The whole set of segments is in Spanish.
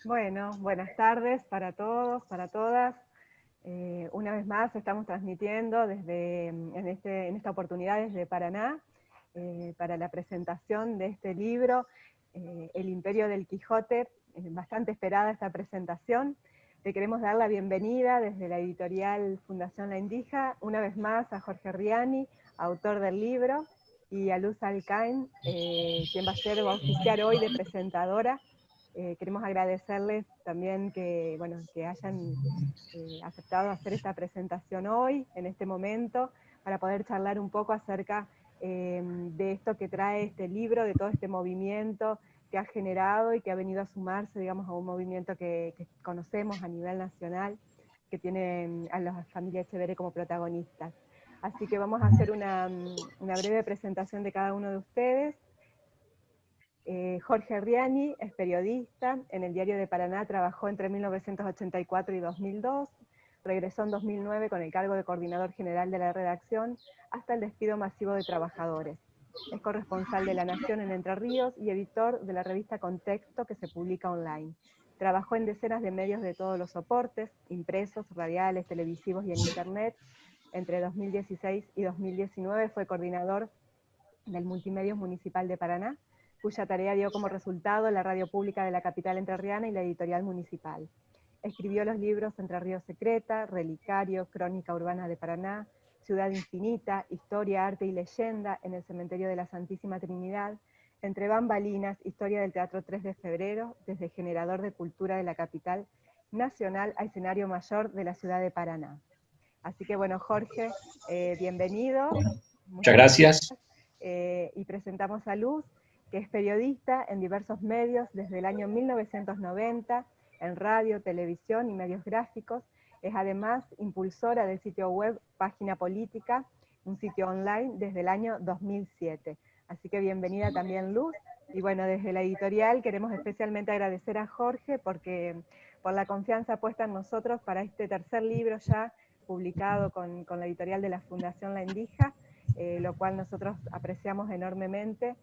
Bueno, buenas tardes para todos, para todas. Una vez más estamos transmitiendo en esta oportunidad desde Paraná para la presentación de este libro, El Imperio del Quijote. Bastante esperada esta presentación. Le queremos dar la bienvenida desde la editorial Fundación La Indija, una vez más a Jorge Riani, autor del libro, y a Luz Alcain, quien va a oficiar hoy de presentadora. Queremos agradecerles también que hayan aceptado hacer esta presentación hoy, en este momento, para poder charlar un poco acerca de esto que trae este libro, de todo este movimiento que ha generado y que ha venido a sumarse, digamos, a un movimiento que conocemos a nivel nacional, que tiene a la familia Echeverre como protagonistas. Así que vamos a hacer una breve presentación de cada uno de ustedes. Jorge Riani es periodista, en el Diario de Paraná trabajó entre 1984 y 2002, regresó en 2009 con el cargo de coordinador general de la redacción hasta el despido masivo de trabajadores. Es corresponsal de La Nación en Entre Ríos y editor de la revista Contexto, que se publica online. Trabajó en decenas de medios de todos los soportes, impresos, radiales, televisivos y en internet. Entre 2016 y 2019 fue coordinador del Multimedios Municipal de Paraná, cuya tarea dio como resultado la radio pública de la capital entrerriana y la editorial municipal. Escribió los libros Entre Ríos Secreta, Relicario, Crónica Urbana de Paraná, Ciudad Infinita, Historia, Arte y Leyenda en el Cementerio de la Santísima Trinidad, Entre Bambalinas, Historia del Teatro 3 de Febrero, desde generador de cultura de la capital nacional a escenario mayor de la ciudad de Paraná. Así que bueno, Jorge, bienvenido. Muchas Muchas gracias. y presentamos a Luz, que es periodista en diversos medios desde el año 1990, en radio, televisión y medios gráficos. Es además impulsora del sitio web Página Política, un sitio online desde el año 2007. Así que bienvenida también Luz. Y bueno, desde la editorial queremos especialmente agradecer a Jorge por la confianza puesta en nosotros para este tercer libro ya publicado con la editorial de la Fundación La Indija, lo cual nosotros apreciamos enormemente,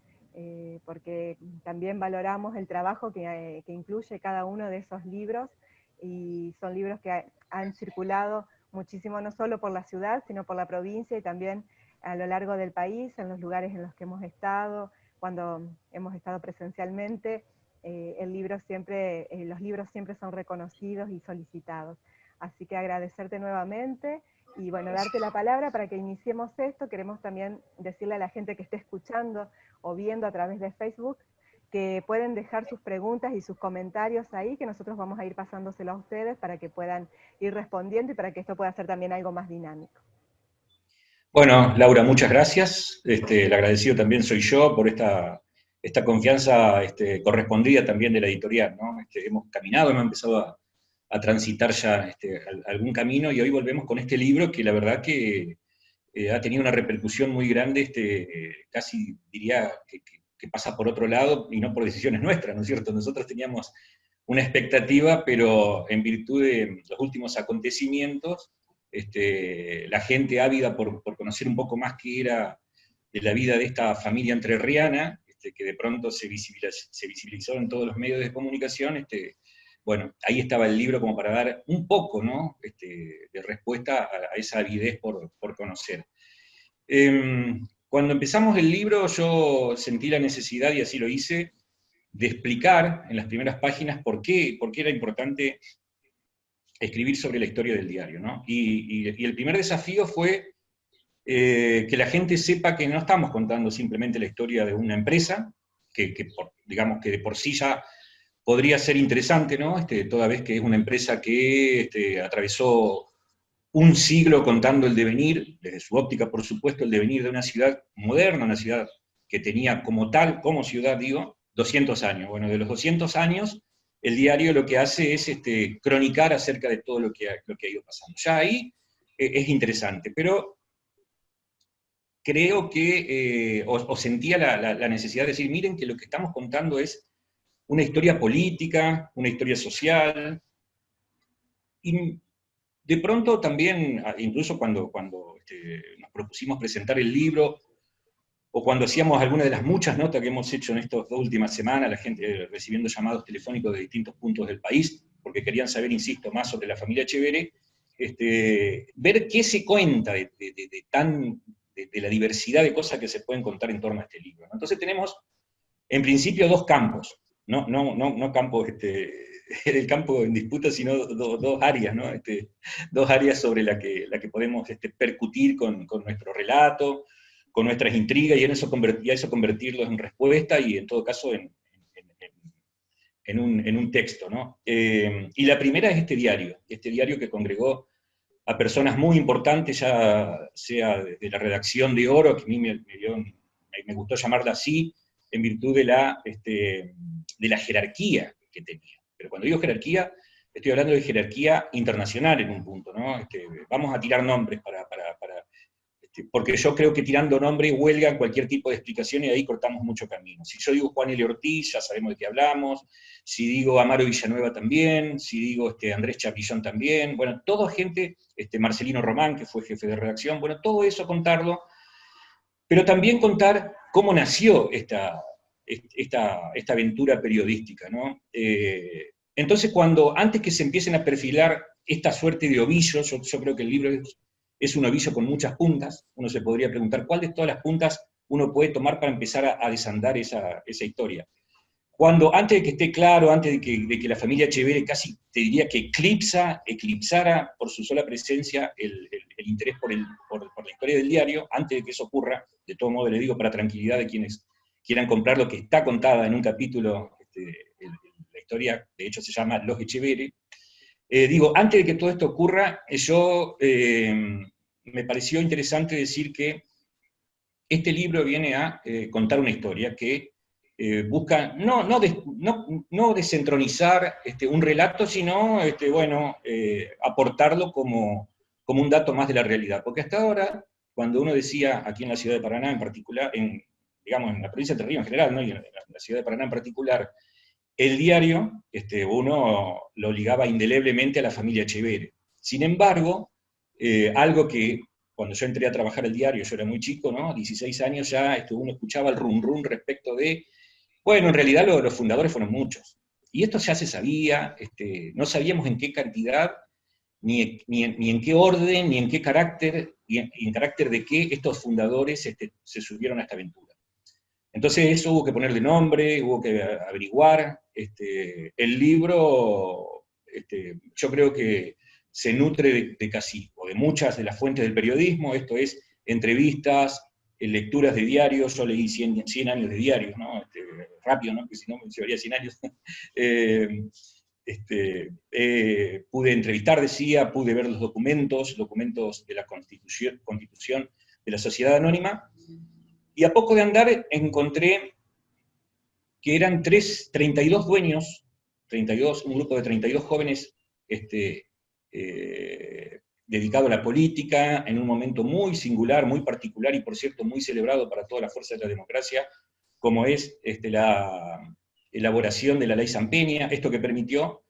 porque también valoramos el trabajo que incluye cada uno de esos libros, y son libros que han circulado muchísimo no solo por la ciudad, sino por la provincia y también a lo largo del país, en los lugares en los que hemos estado, cuando hemos estado presencialmente. Los libros siempre son reconocidos y solicitados. Así que agradecerte nuevamente y bueno, darte la palabra para que iniciemos esto. Queremos también decirle a la gente que esté escuchando o viendo a través de Facebook que pueden dejar sus preguntas y sus comentarios ahí, que nosotros vamos a ir pasándoselo a ustedes para que puedan ir respondiendo y para que esto pueda ser también algo más dinámico. Bueno, Laura, muchas gracias. El agradecido también soy yo por esta confianza correspondida también de la editorial, ¿no? Hemos caminado, hemos empezado a transitar ya algún camino y hoy volvemos con este libro que la verdad que ha tenido una repercusión muy grande, casi diría que pasa por otro lado y no por decisiones nuestras, ¿no es cierto? Nosotros teníamos una expectativa, pero en virtud de los últimos acontecimientos, la gente ávida por conocer un poco más qué era de la vida de esta familia entrerriana, que de pronto se visibilizó en todos los medios de comunicación, bueno, ahí estaba el libro como para dar un poco, ¿no? De respuesta a esa avidez por conocer. Cuando empezamos el libro yo sentí la necesidad, y así lo hice, de explicar en las primeras páginas por qué era importante escribir sobre la historia del diario, ¿no? Y el primer desafío fue que la gente sepa que no estamos contando simplemente la historia de una empresa, digamos que de por sí ya podría ser interesante, ¿no? Toda vez que es una empresa que atravesó un siglo contando el devenir, desde su óptica, por supuesto, el devenir de una ciudad moderna, una ciudad que tenía como tal, como ciudad, digo, 200 años. Bueno, de los 200 años, el diario lo que hace es cronicar acerca de todo lo que ha ido pasando. Ya ahí es interesante, pero creo que, o sentía la necesidad de decir, miren que lo que estamos contando es una historia política, una historia social, y de pronto también, incluso cuando nos propusimos presentar el libro, o cuando hacíamos alguna de las muchas notas que hemos hecho en estas 2 últimas semanas, la gente recibiendo llamados telefónicos de distintos puntos del país, porque querían saber, insisto, más sobre la familia Echeverri, ver qué se cuenta de la diversidad de cosas que se pueden contar en torno a este libro, ¿no? Entonces tenemos, en principio, 2 campos, no campos el campo en disputa, sino 2 áreas, ¿no? 2 áreas sobre la que podemos percutir con nuestro relato, con nuestras intrigas, y eso convertirlos en respuesta, y en todo caso en un texto, ¿no? Y la primera es este diario que congregó a personas muy importantes, ya sea de la redacción de Oro, que a mí me gustó llamarla así, en virtud de la jerarquía que tenía. Pero cuando digo jerarquía, estoy hablando de jerarquía internacional en un punto, ¿no? Vamos a tirar nombres porque yo creo que tirando nombres huelgan cualquier tipo de explicación, y ahí cortamos mucho camino. Si yo digo Juan L. Ortiz, ya sabemos de qué hablamos. Si digo Amaro Villanueva también. Si digo Andrés Chapillón también. Bueno, toda gente, Marcelino Román, que fue jefe de redacción. Bueno, todo eso contarlo, pero también contar cómo nació esta aventura periodística, ¿no? Entonces, antes que se empiecen a perfilar esta suerte de ovillo, yo creo que el libro es un ovillo con muchas puntas. Uno se podría preguntar cuál de todas las puntas uno puede tomar para empezar a desandar esa historia. Antes de que esté claro, antes de que la familia Echeverri casi te diría que eclipsara por su sola presencia el interés por la historia del diario, antes de que eso ocurra, de todo modo le digo para tranquilidad de quienes quieran comprar lo que está contada en un capítulo, la historia de hecho se llama Los Echeverri. Digo, antes de que todo esto ocurra, me pareció interesante decir que este libro viene a contar una historia que busca no desentronizar un relato, sino aportarlo como un dato más de la realidad. Porque hasta ahora, cuando uno decía, aquí en la ciudad de Paraná en particular, digamos en la provincia de Entre Ríos en general, ¿no? Y en la ciudad de Paraná en particular, el diario, uno lo ligaba indeleblemente a la familia Echeverri. Sin embargo, algo que cuando yo entré a trabajar el diario, yo era muy chico, ¿no? 16 años ya, uno escuchaba el rum rum respecto de, bueno, en realidad los fundadores fueron muchos. Y esto ya se sabía, no sabíamos en qué cantidad, ni en qué orden, ni en qué carácter, y en carácter de qué estos fundadores se subieron a esta aventura. Entonces eso hubo que ponerle nombre, hubo que averiguar. El libro, yo creo que se nutre de casi, o de muchas de las fuentes del periodismo, esto es, entrevistas, lecturas de diarios. Yo leí 100 años de diarios, ¿no? Rápido, ¿no? Porque si no me llevaría 100 años. Pude entrevistar, decía, pude ver los documentos de la constitución de la Sociedad Anónima, y a poco de andar encontré que eran 32 dueños, un grupo de 32 jóvenes dedicado a la política, en un momento muy singular, muy particular, y por cierto muy celebrado para todas las fuerzas de la democracia, como es la elaboración de la ley Sampeña. Esto que permitió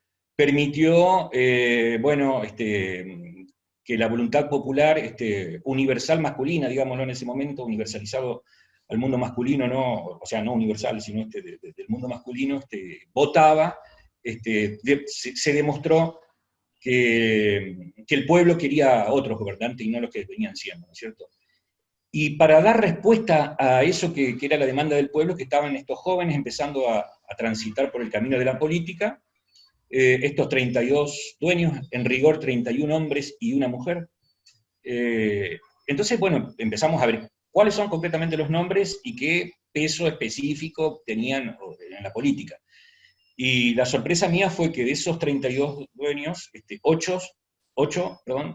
que la voluntad popular universal masculina, digámoslo en ese momento, universalizado al mundo masculino, o sea, no universal, sino del mundo masculino, votaba, se demostró que el pueblo quería a otros gobernantes y no los que venían siendo, ¿no es cierto? Y para dar respuesta a eso que era la demanda del pueblo, que estaban estos jóvenes empezando a transitar por el camino de la política, estos 32 dueños, en rigor 31 hombres y una mujer. Entonces, bueno, empezamos a ver cuáles son concretamente los nombres y qué peso específico tenían en la política. Y la sorpresa mía fue que de esos 32 dueños, 8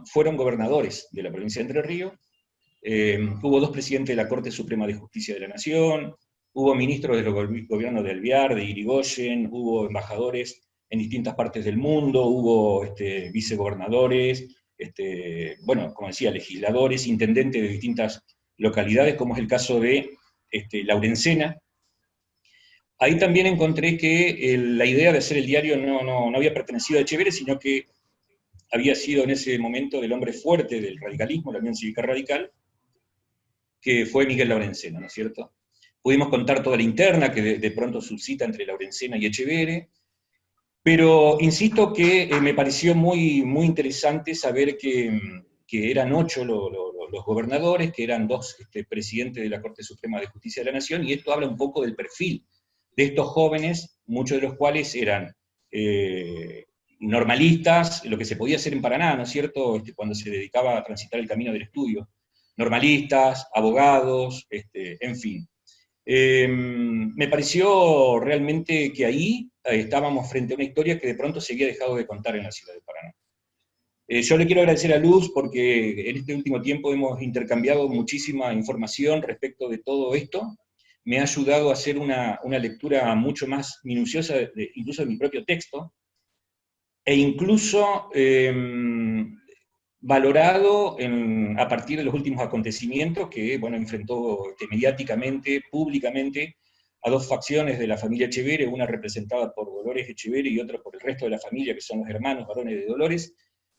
fueron gobernadores de la provincia de Entre Ríos. Hubo 2 presidentes de la Corte Suprema de Justicia de la Nación, hubo ministros del gobierno de Alvear, de Irigoyen, hubo embajadores en distintas partes del mundo, hubo vicegobernadores, como decía, legisladores, intendentes de distintas localidades, como es el caso de Laurencena. Ahí también encontré que la idea de hacer el diario no había pertenecido a Echeverri, sino que había sido en ese momento del hombre fuerte del radicalismo, la Unión Cívica Radical, que fue Miguel Laurenceno, ¿no es cierto? Pudimos contar toda la interna que de pronto suscita entre Laurencena y Echeverre, pero insisto que me pareció muy, muy interesante saber que eran 8 los gobernadores, que eran 2 presidentes de la Corte Suprema de Justicia de la Nación, y esto habla un poco del perfil de estos jóvenes, muchos de los cuales eran normalistas, lo que se podía hacer en Paraná, ¿no es cierto?, cuando se dedicaba a transitar el camino del estudio, normalistas, abogados, en fin. Me pareció realmente que ahí estábamos frente a una historia que de pronto se había dejado de contar en la ciudad de Paraná. Yo le quiero agradecer a Luz porque en este último tiempo hemos intercambiado muchísima información respecto de todo esto. Me ha ayudado a hacer una lectura mucho más minuciosa, incluso de mi propio texto, e incluso valorado a partir de los últimos acontecimientos que, bueno, enfrentó mediáticamente, públicamente, a 2 facciones de la familia Echeverre, una representada por Dolores Echeverre y otra por el resto de la familia, que son los hermanos varones de Dolores,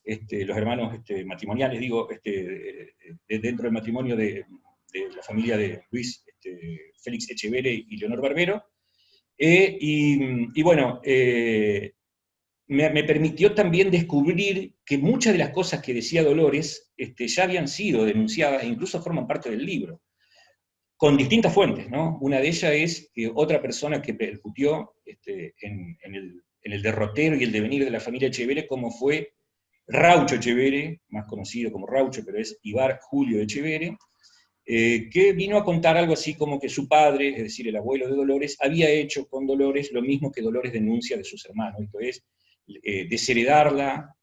los hermanos matrimoniales, digo, dentro del matrimonio de la familia de Luis Félix Echeverre y Leonor Barbero, y bueno, me permitió también descubrir que muchas de las cosas que decía Dolores ya habían sido denunciadas e incluso forman parte del libro, con distintas fuentes, ¿no? Una de ellas es que otra persona que percutió en el derrotero y el devenir de la familia Echeverre, como fue Raucho Echeverre, más conocido como Raucho, pero es Ibar Julio Echeverre, que vino a contar algo así como que su padre, es decir, el abuelo de Dolores, había hecho con Dolores lo mismo que Dolores denuncia de sus hermanos, esto es, desheredarla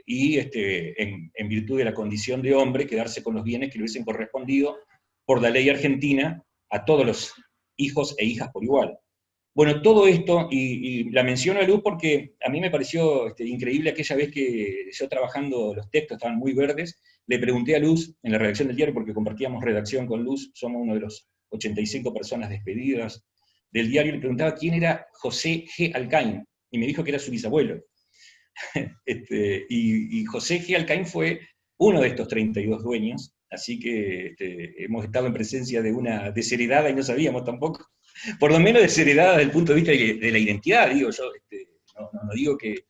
y en virtud de la condición de hombre, quedarse con los bienes que le hubiesen correspondido por la ley argentina a todos los hijos e hijas por igual. Bueno, todo esto, y la menciono a Luz porque a mí me pareció increíble aquella vez que yo trabajando los textos, estaban muy verdes, le pregunté a Luz en la redacción del diario, porque compartíamos redacción con Luz, somos uno de los 85 personas despedidas del diario, le preguntaba quién era José G. Alcaín, y me dijo que era su bisabuelo. Y José G. Alcaín fue uno de estos 32 dueños, así que hemos estado en presencia de una desheredada y no sabíamos tampoco, por lo menos desheredada desde el punto de vista de la identidad, digo yo, no digo que...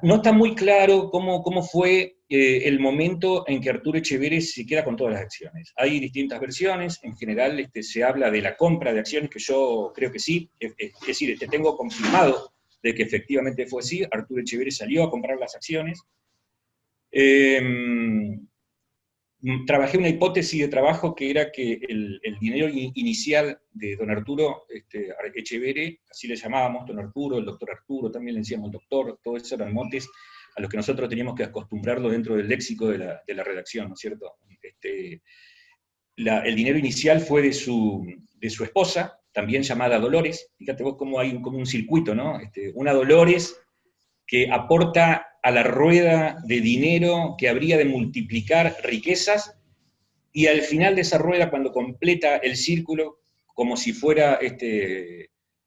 no está muy claro cómo fue el momento en que Arturo Echeverre se queda con todas las acciones. Hay distintas versiones, en general se habla de la compra de acciones, que yo creo que sí, es decir, tengo confirmado de que efectivamente fue así, Arturo Echeverre salió a comprar las acciones. Trabajé una hipótesis de trabajo que era que el dinero inicial de don Arturo Echeverre, así le llamábamos, don Arturo, el doctor Arturo, también le decíamos el doctor, todo eso eran motes a los que nosotros teníamos que acostumbrarlo dentro del léxico de la redacción, ¿no es cierto? El dinero inicial fue de su esposa, también llamada Dolores. Fíjate vos cómo hay como un circuito, ¿no? Una Dolores que aporta a la rueda de dinero que habría de multiplicar riquezas, y al final de esa rueda, cuando completa el círculo, como si fuera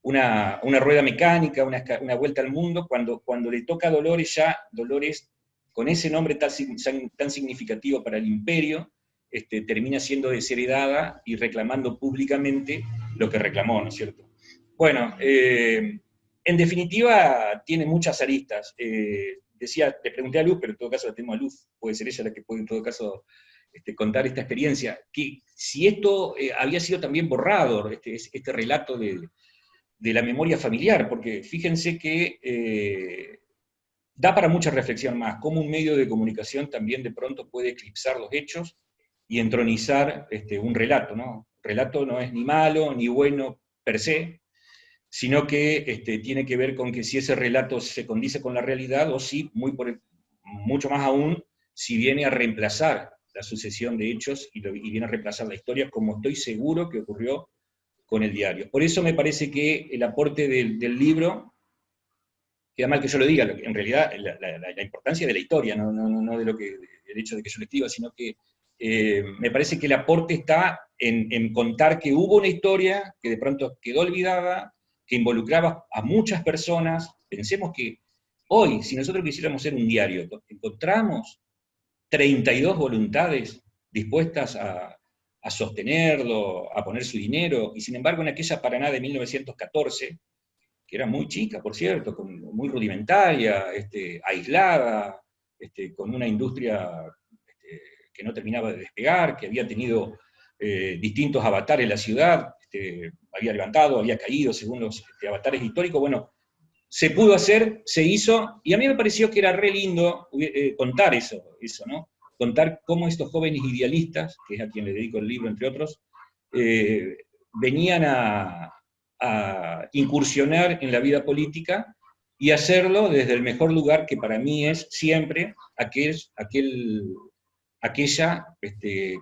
una rueda mecánica, una vuelta al mundo, cuando le toca a Dolores, ya Dolores, con ese nombre tan significativo para el imperio, termina siendo desheredada y reclamando públicamente lo que reclamó, ¿no es cierto? Bueno, en definitiva, tiene muchas aristas. Le pregunté a Luz, pero en todo caso la tengo a Luz, puede ser ella la que puede en todo caso contar esta experiencia, que si esto había sido también borrado, este relato de la memoria familiar, porque fíjense que da para mucha reflexión más, cómo un medio de comunicación también de pronto puede eclipsar los hechos y entronizar un relato, ¿no? Relato no es ni malo ni bueno per se, sino que tiene que ver con que si ese relato se condice con la realidad, o si, mucho más aún, si viene a reemplazar la sucesión de hechos y viene a reemplazar la historia, como estoy seguro que ocurrió con el diario. Por eso me parece que el aporte del libro, queda mal que yo lo diga, en realidad la importancia de la historia, no de el hecho de que yo lo escriba, sino que me parece que el aporte está en contar que hubo una historia que de pronto quedó olvidada, que involucraba a muchas personas. Pensemos que hoy, si nosotros quisiéramos ser un diario, encontramos 32 voluntades dispuestas a a sostenerlo, a poner su dinero, y sin embargo en aquella Paraná de 1914, que era muy chica, por cierto, muy rudimentaria, aislada, con una industria que no terminaba de despegar, que había tenido distintos avatares en la ciudad, había levantado, había caído según los avatares históricos, bueno, se pudo hacer, se hizo, y a mí me pareció que era re lindo contar eso, ¿no? Contar cómo estos jóvenes idealistas, que es a quien le dedico el libro, entre otros, venían a incursionar en la vida política y hacerlo desde el mejor lugar, que para mí es siempre aquella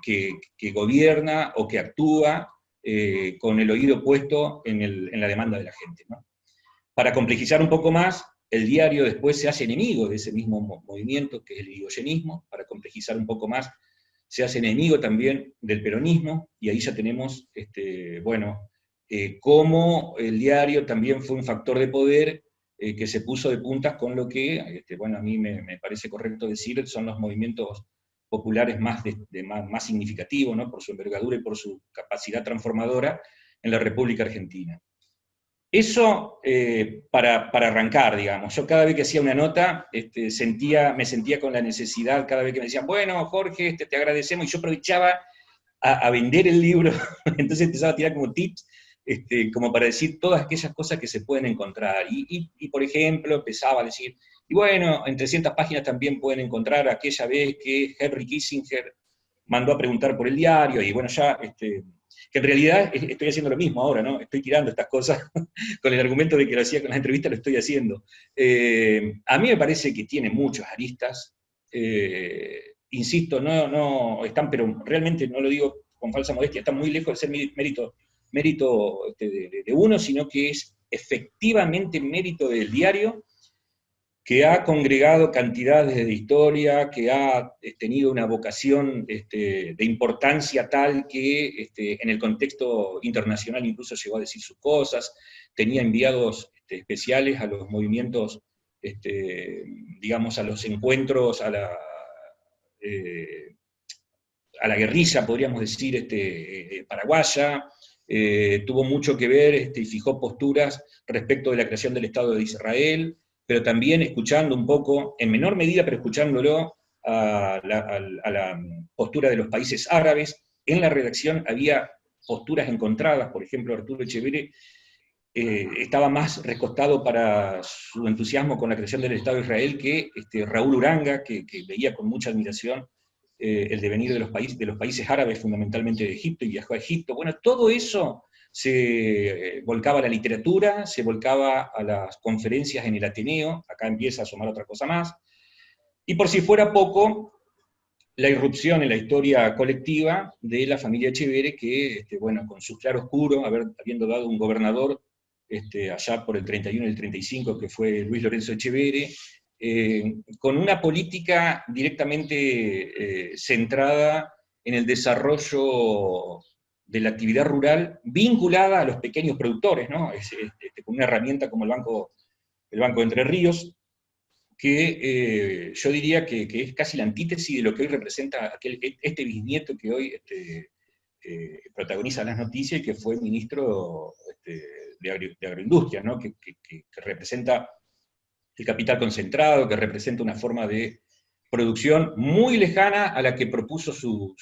que gobierna o que actúa con el oído puesto en la demanda de la gente, ¿no? Para complejizar un poco más, el diario después se hace enemigo de ese mismo movimiento, que es el irigoyenismo. Para complejizar un poco más, se hace enemigo también del peronismo, y ahí ya tenemos, cómo el diario también fue un factor de poder que se puso de puntas con lo que, a mí me parece correcto decir, son los movimientos populares más significativos, ¿no? Por su envergadura y por su capacidad transformadora en la República Argentina. Eso para arrancar, digamos. Yo cada vez que hacía una nota me sentía con la necesidad, cada vez que me decían, bueno, Jorge, te agradecemos, y yo aprovechaba a vender el libro, entonces empezaba a tirar como tips, como para decir todas aquellas cosas que se pueden encontrar. Y por ejemplo, empezaba a decir, y bueno, en 300 páginas también pueden encontrar aquella vez que Henry Kissinger mandó a preguntar por el diario, y bueno, ya... que en realidad estoy haciendo lo mismo ahora, ¿no? Estoy tirando estas cosas con el argumento de que lo hacía con las entrevistas, lo estoy haciendo. A mí me parece que tiene muchas aristas, insisto, no están, pero realmente no lo digo con falsa modestia, están muy lejos de ser mérito de uno, sino que es efectivamente mérito del diario, que ha congregado cantidades de historia, que ha tenido una vocación de importancia tal que en el contexto internacional incluso llegó a decir sus cosas, tenía enviados especiales a los movimientos, digamos, a los encuentros, a la guerrilla, podríamos decir, paraguaya, tuvo mucho que ver y fijó posturas respecto de la creación del Estado de Israel, pero también escuchando un poco, en menor medida, pero escuchándolo, a la postura de los países árabes. En la redacción había posturas encontradas, por ejemplo, Arturo Echeverri estaba más recostado para su entusiasmo con la creación del Estado de Israel que Raúl Uranga, que veía con mucha admiración el devenir de los países árabes, fundamentalmente de Egipto, y viajó a Egipto. Bueno, todo eso se volcaba a la literatura, se volcaba a las conferencias en el Ateneo, acá empieza a asomar otra cosa más, y por si fuera poco, la irrupción en la historia colectiva de la familia Echeverri, que, con su claroscuro, habiendo dado un gobernador allá por el 31 y el 35, que fue Luis Lorenzo Echeverri, con una política directamente centrada en el desarrollo de la actividad rural vinculada a los pequeños productores, ¿no? Con una herramienta como el Banco de Entre Ríos, que yo diría que es casi la antítesis de lo que hoy representa este bisnieto que hoy protagoniza las noticias y que fue ministro de Agroindustria, ¿no? que representa el capital concentrado, que representa una forma de producción muy lejana a la que propuso su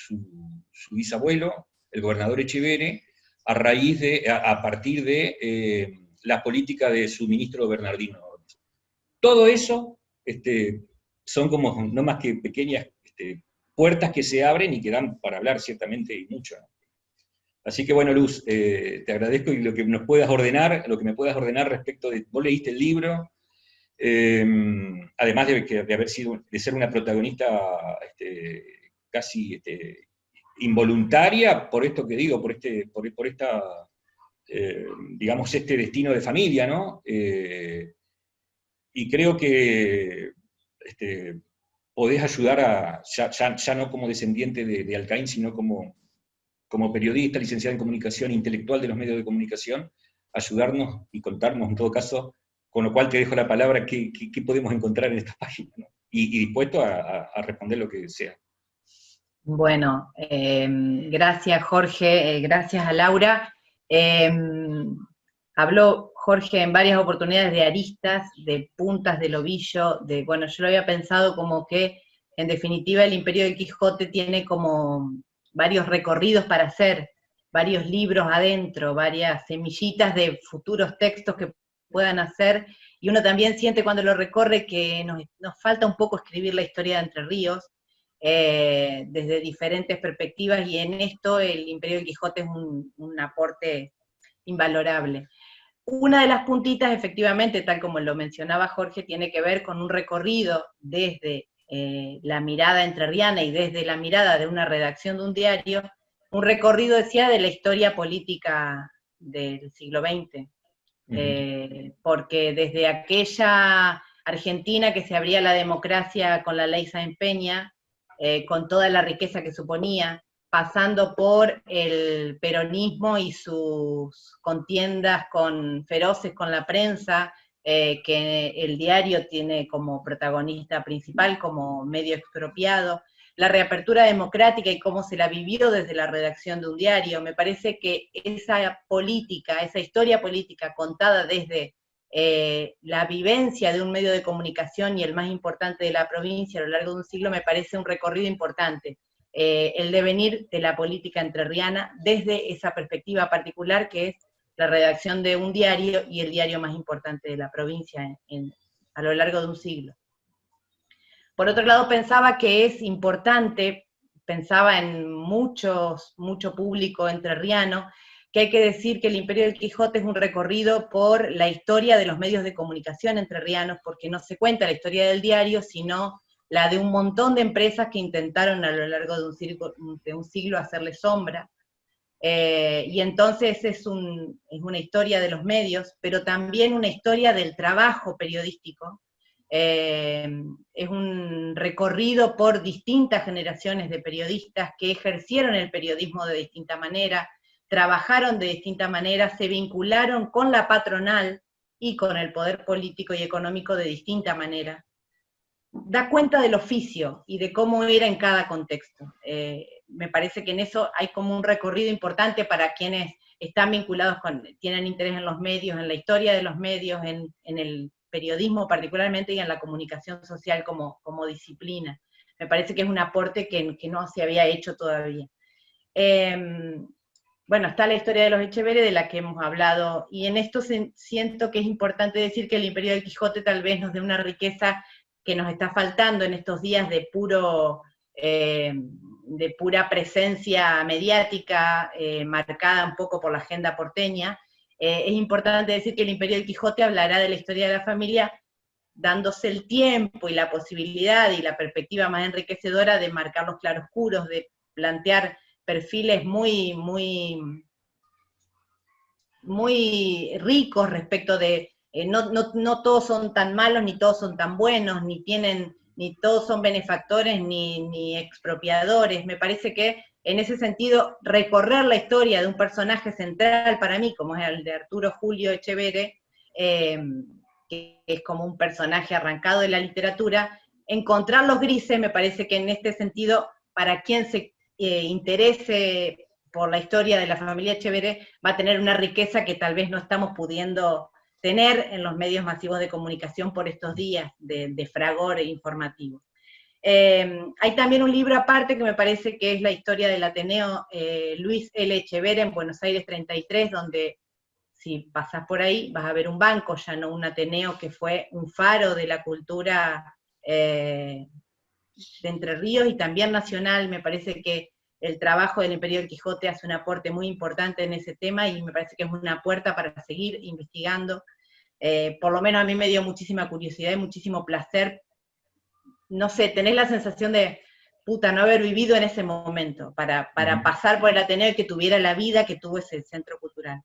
bisabuelo, el gobernador Echeverri, a partir de la política de su ministro Bernardino. Todo eso son como no más que pequeñas puertas que se abren y que dan para hablar ciertamente y mucho, ¿no? Así que bueno, Luz, te agradezco, y lo que me puedas ordenar respecto de, vos leíste el libro, además de ser una protagonista casi involuntaria por esto que digo, por esta, digamos, este destino de familia, ¿no? Y creo que podés ayudar ya no como descendiente de Alcaín, sino como periodista, licenciado en comunicación, intelectual de los medios de comunicación, ayudarnos y contarnos, en todo caso, con lo cual te dejo la palabra, qué podemos encontrar en estas páginas, ¿no? Y dispuesto a responder lo que sea. Bueno, gracias Jorge, gracias a Laura. Habló Jorge en varias oportunidades de aristas, de puntas del ovillo, bueno, yo lo había pensado como que en definitiva el Imperio del Quijote tiene como varios recorridos para hacer, varios libros adentro, varias semillitas de futuros textos que puedan hacer, y uno también siente cuando lo recorre que nos falta un poco escribir la historia de Entre Ríos, desde diferentes perspectivas, y en esto el Imperio del Quijote es un aporte invalorable. Una de las puntitas, efectivamente, tal como lo mencionaba Jorge, tiene que ver con un recorrido desde la mirada entrerriana y desde la mirada de una redacción de un diario, un recorrido, decía, de la historia política del siglo XX. Porque desde aquella Argentina que se abría la democracia con la ley Sáenz Peña, con toda la riqueza que suponía, pasando por el peronismo y sus contiendas feroces con la prensa, que el diario tiene como protagonista principal, como medio expropiado, la reapertura democrática y cómo se la vivió desde la redacción de un diario. Me parece que esa política, esa historia política contada desde la vivencia de un medio de comunicación y el más importante de la provincia a lo largo de un siglo, me parece un recorrido importante. El devenir de la política entrerriana desde esa perspectiva particular que es la redacción de un diario y el diario más importante de la provincia a lo largo de un siglo. Por otro lado, pensaba que es importante, pensaba en mucho público entrerriano, que hay que decir que el Imperio del Quijote es un recorrido por la historia de los medios de comunicación entrerrianos, porque no se cuenta la historia del diario, sino la de un montón de empresas que intentaron a lo largo de un siglo hacerle sombra. Y entonces es una historia de los medios, pero también una historia del trabajo periodístico. Es un recorrido por distintas generaciones de periodistas que ejercieron el periodismo de distinta manera, trabajaron de distinta manera, se vincularon con la patronal y con el poder político y económico de distinta manera. Da cuenta del oficio y de cómo era en cada contexto. Me parece que en eso hay como un recorrido importante para quienes están vinculados tienen interés en los medios, en la historia de los medios, en el periodismo particularmente y en la comunicación social como disciplina. Me parece que es un aporte que no se había hecho todavía. Bueno, está la historia de los Echeverri, de la que hemos hablado, y en esto siento que es importante decir que el Imperio del Quijote tal vez nos dé una riqueza que nos está faltando en estos días de pura presencia mediática, marcada un poco por la agenda porteña. Es importante decir que el Imperio del Quijote hablará de la historia de la familia dándose el tiempo y la posibilidad y la perspectiva más enriquecedora de marcar los claroscuros, de plantear perfiles muy ricos respecto de, no todos son tan malos, ni todos son tan buenos, ni todos son benefactores, ni expropiadores. Me parece que en ese sentido, recorrer la historia de un personaje central para mí, como es el de Arturo Julio Echeverri, que es como un personaje arrancado de la literatura, encontrar los grises, me parece que en este sentido, para quien se interese por la historia de la familia Echeverri, va a tener una riqueza que tal vez no estamos pudiendo tener en los medios masivos de comunicación por estos días de fragor informativo. Hay también un libro aparte que me parece que es la historia del Ateneo Luis L. Echeverri en Buenos Aires 33, donde si pasás por ahí vas a ver un banco, ya no un Ateneo que fue un faro de la cultura de Entre Ríos y también nacional. Me parece que el trabajo del Imperio del Quijote hace un aporte muy importante en ese tema y me parece que es una puerta para seguir investigando. Por lo menos a mí me dio muchísima curiosidad y muchísimo placer. No sé, tenés la sensación de, puta, no haber vivido en ese momento, para pasar por el Ateneo y que tuviera la vida que tuvo ese centro cultural.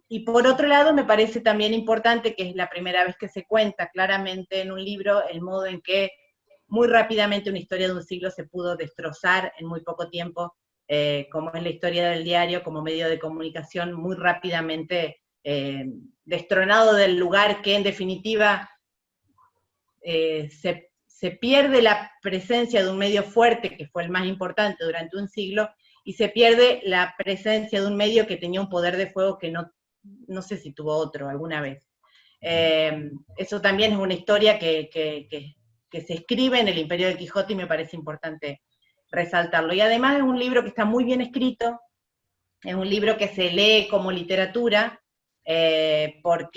Y por otro lado, me parece también importante, que es la primera vez que se cuenta claramente en un libro, el modo en que muy rápidamente una historia de un siglo se pudo destrozar en muy poco tiempo, como es la historia del diario como medio de comunicación, muy rápidamente destronado del lugar que en definitiva se pierde la presencia de un medio fuerte, que fue el más importante durante un siglo, y se pierde la presencia de un medio que tenía un poder de fuego que no sé si tuvo otro alguna vez. Eso también es una historia que se escribe en el Imperio del Quijote y me parece importante resaltarlo. Y además es un libro que está muy bien escrito, es un libro que se lee como literatura, pero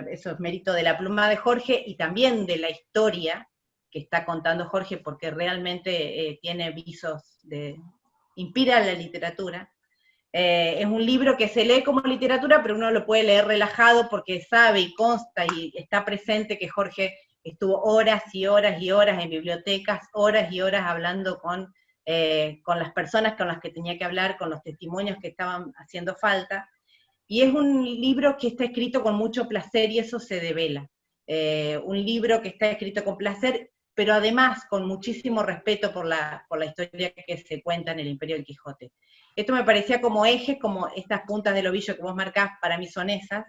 eso es mérito de la pluma de Jorge y también de la historia que está contando Jorge, porque realmente tiene visos inspira la literatura. Es un libro que se lee como literatura, pero uno lo puede leer relajado porque sabe y consta y está presente que Jorge estuvo horas y horas y horas en bibliotecas, horas y horas hablando con las personas con las que tenía que hablar, con los testimonios que estaban haciendo falta, y es un libro que está escrito con mucho placer y eso se devela. Un libro que está escrito con placer, pero además con muchísimo respeto por la historia que se cuenta en el Imperio del Quijote. Esto me parecía como ejes, como estas puntas del ovillo que vos marcás, para mí son esas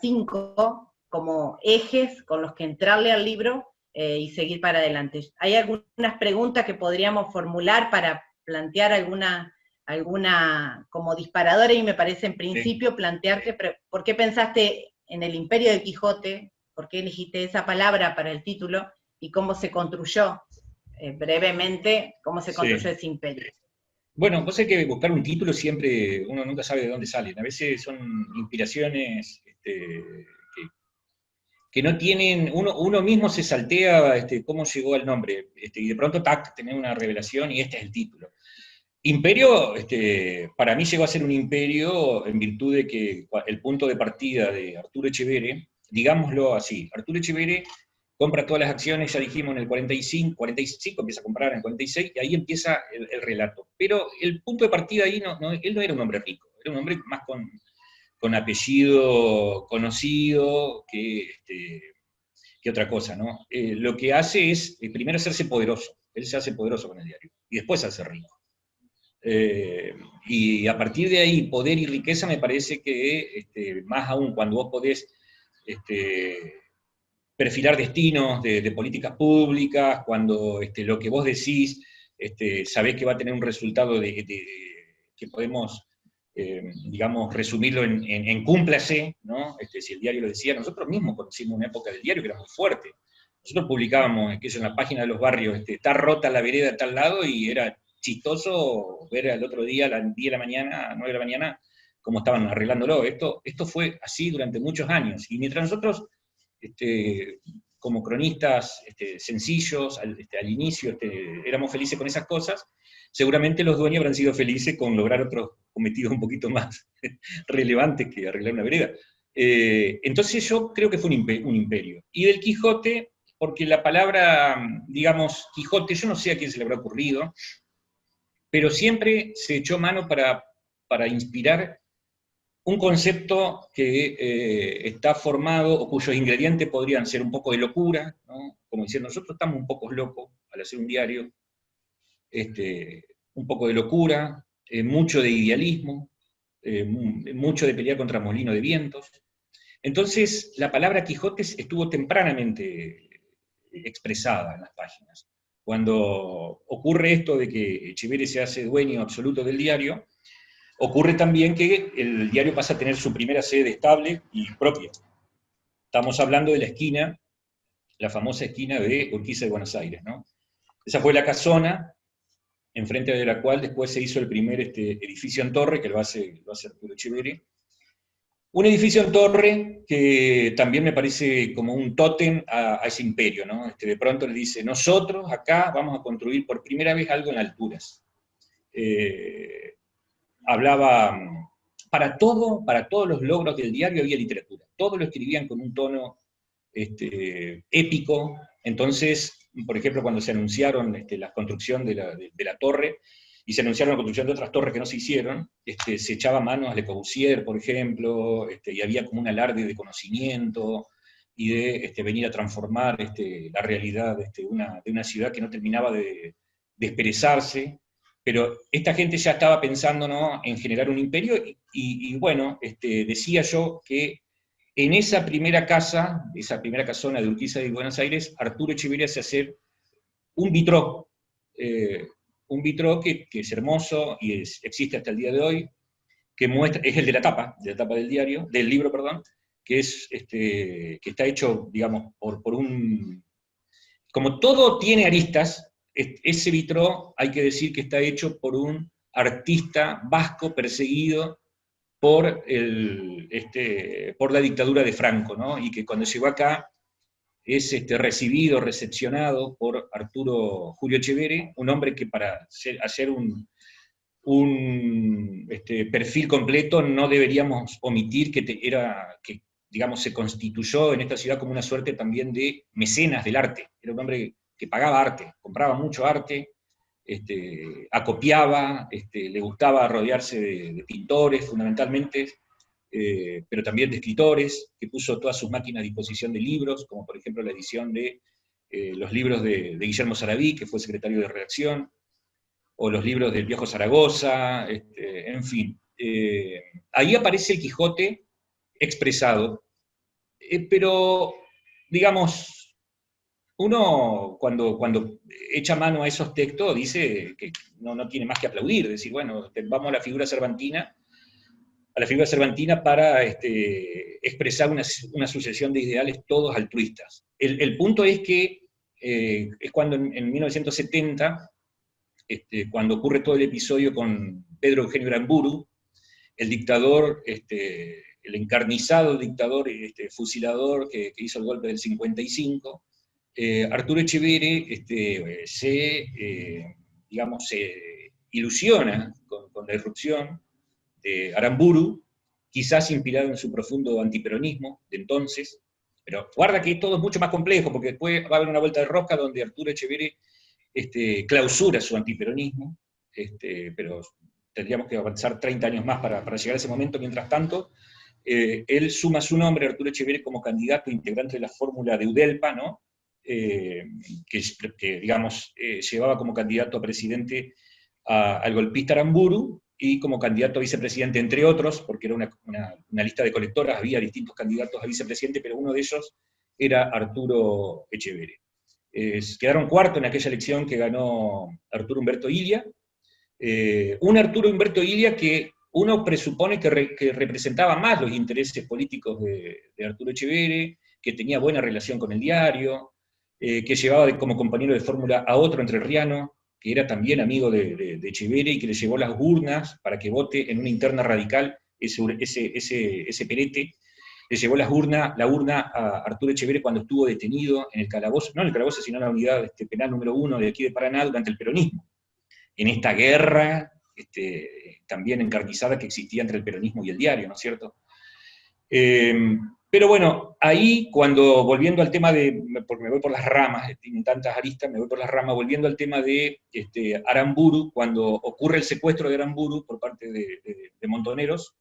5 como ejes con los que entrarle al libro y seguir para adelante. Hay algunas preguntas que podríamos formular para plantear alguna como disparadora, y me parece en principio sí, plantearte por qué pensaste en el Imperio del Quijote, por qué elegiste esa palabra para el título, y cómo se construyó, brevemente, cómo se construyó ese imperio. Bueno, vos hay que buscar un título siempre, uno nunca sabe de dónde salen. A veces son inspiraciones que no tienen, uno mismo se saltea cómo llegó al nombre, y de pronto, tac, tenés una revelación y este es el título. Imperio, para mí llegó a ser un imperio en virtud de que el punto de partida de Arturo Echevere, digámoslo así, Arturo Echevere compra todas las acciones, ya dijimos, en el 45 empieza a comprar en el 46, y ahí empieza el relato. Pero el punto de partida ahí, él no era un hombre rico, era un hombre más con apellido conocido que otra cosa, ¿no? Lo que hace es, primero, hacerse poderoso. Él se hace poderoso con el diario, y después se hace rico. Y a partir de ahí, poder y riqueza, me parece que, más aún cuando vos podés perfilar destinos de políticas públicas, cuando lo que vos decís, sabés que va a tener un resultado que podemos, digamos, resumirlo en cúmplase, ¿no? Si el diario lo decía, nosotros mismos conocimos una época del diario que era muy fuerte. Nosotros publicábamos, en la página de los barrios, está rota la vereda de tal lado, y era chistoso ver al otro día, a las 10 de la mañana, a 9 de la mañana, cómo estaban arreglándolo. Esto fue así durante muchos años, y mientras nosotros, como cronistas sencillos, al inicio éramos felices con esas cosas, seguramente los dueños habrán sido felices con lograr otros cometidos un poquito más relevantes que arreglar una vereda. Entonces yo creo que fue un imperio. Y del Quijote, porque la palabra, digamos, Quijote, yo no sé a quién se le habrá ocurrido, pero siempre se echó mano para inspirar un concepto que está formado, o cuyos ingredientes podrían ser un poco de locura, ¿no? Como diciendo, nosotros estamos un poco locos al hacer un diario, un poco de locura, mucho de idealismo, mucho de pelear contra molino de vientos. Entonces, la palabra Quijote estuvo tempranamente expresada en las páginas. Cuando ocurre esto de que Echevere se hace dueño absoluto del diario, ocurre también que el diario pasa a tener su primera sede estable y propia. Estamos hablando de la esquina, la famosa esquina de Urquiza de Buenos Aires, ¿no? Esa fue la casona, enfrente de la cual después se hizo el primer edificio en torre, que lo hace Arturo Echevere. Un edificio en torre que también me parece como un tótem a ese imperio, ¿no? De pronto le dice, nosotros acá vamos a construir por primera vez algo en alturas. Hablaba, para todos los logros del diario había literatura, todos lo escribían con un tono épico. Entonces, por ejemplo, cuando se anunciaron la construcción de la torre, y se anunciaron la construcción de otras torres que no se hicieron, se echaba mano a Le Corbusier, por ejemplo, y había como un alarde de conocimiento, y de venir a transformar la realidad de una ciudad que no terminaba de desperezarse. Pero esta gente ya estaba pensando, ¿no?, en generar un imperio, y bueno, decía yo que En esa primera casona de Urquiza de Buenos Aires, Arturo Echeverría hace hacer un vitró, que es hermoso y existe hasta el día de hoy, que muestra, es el de la tapa del diario, del libro, perdón, que está hecho, digamos, por un... Como todo tiene aristas, ese vitró hay que decir que está hecho por un artista vasco perseguido por la dictadura de Franco, ¿no? Y que cuando llegó acá es recibido, recepcionado por Arturo Julio Echeverri, un hombre que para hacer un perfil completo no deberíamos omitir que digamos, se constituyó en esta ciudad como una suerte también de mecenas del arte. Era un hombre que pagaba arte, compraba mucho arte, acopiaba, le gustaba rodearse de pintores fundamentalmente, pero también de escritores, que puso todas sus máquinas a disposición de libros, como por ejemplo la edición de los libros de Guillermo Sarabí, que fue secretario de redacción, o los libros del Piojo Zaragoza, en fin. Ahí aparece el Quijote expresado, pero, digamos, uno cuando echa mano a esos textos dice que no tiene más que aplaudir, decir, bueno, vamos a la figura cervantina, para expresar una sucesión de ideales todos altruistas. El punto es que es cuando en 1970, cuando ocurre todo el episodio con Pedro Eugenio Aramburu, el dictador, el encarnizado dictador, fusilador que hizo el golpe del 55, Arturo Echeverri digamos, se ilusiona con la irrupción de Aramburu, quizás inspirado en su profundo antiperonismo de entonces, pero guarda que todo es mucho más complejo, porque después va a haber una vuelta de rosca donde Arturo Echeverri clausura su antiperonismo, pero tendríamos que avanzar 30 años más para llegar a ese momento. Mientras tanto, él suma su nombre, Arturo Echeverri, como candidato integrante de la fórmula de UDELPA, ¿no? Que digamos, llevaba como candidato a presidente al golpista Aramburu, y como candidato a vicepresidente, entre otros, porque era una lista de colectoras, había distintos candidatos a vicepresidente, pero uno de ellos era Arturo Echeverri. Quedaron cuarto en aquella elección que ganó Arturo Humberto Ilia, un Arturo Humberto Ilia que uno presupone que representaba más los intereses políticos de Arturo Echeverri, que tenía buena relación con el diario, que llevaba como compañero de fórmula a otro entrerriano, que era también amigo de Echeverri, y que le llevó las urnas para que vote en una interna radical ese perete. Le llevó la urna a Arturo Echeverri cuando estuvo detenido en el calabozo, no en el calabozo, sino en la unidad penal número 1 de aquí de Paraná, durante el peronismo, en esta guerra también encarnizada que existía entre el peronismo y el diario, ¿no es cierto? Pero bueno, ahí cuando, volviendo al tema porque me voy por las ramas, tienen tantas aristas, me voy por las ramas, volviendo al tema de Aramburu, cuando ocurre el secuestro de Aramburu por parte de Montoneros,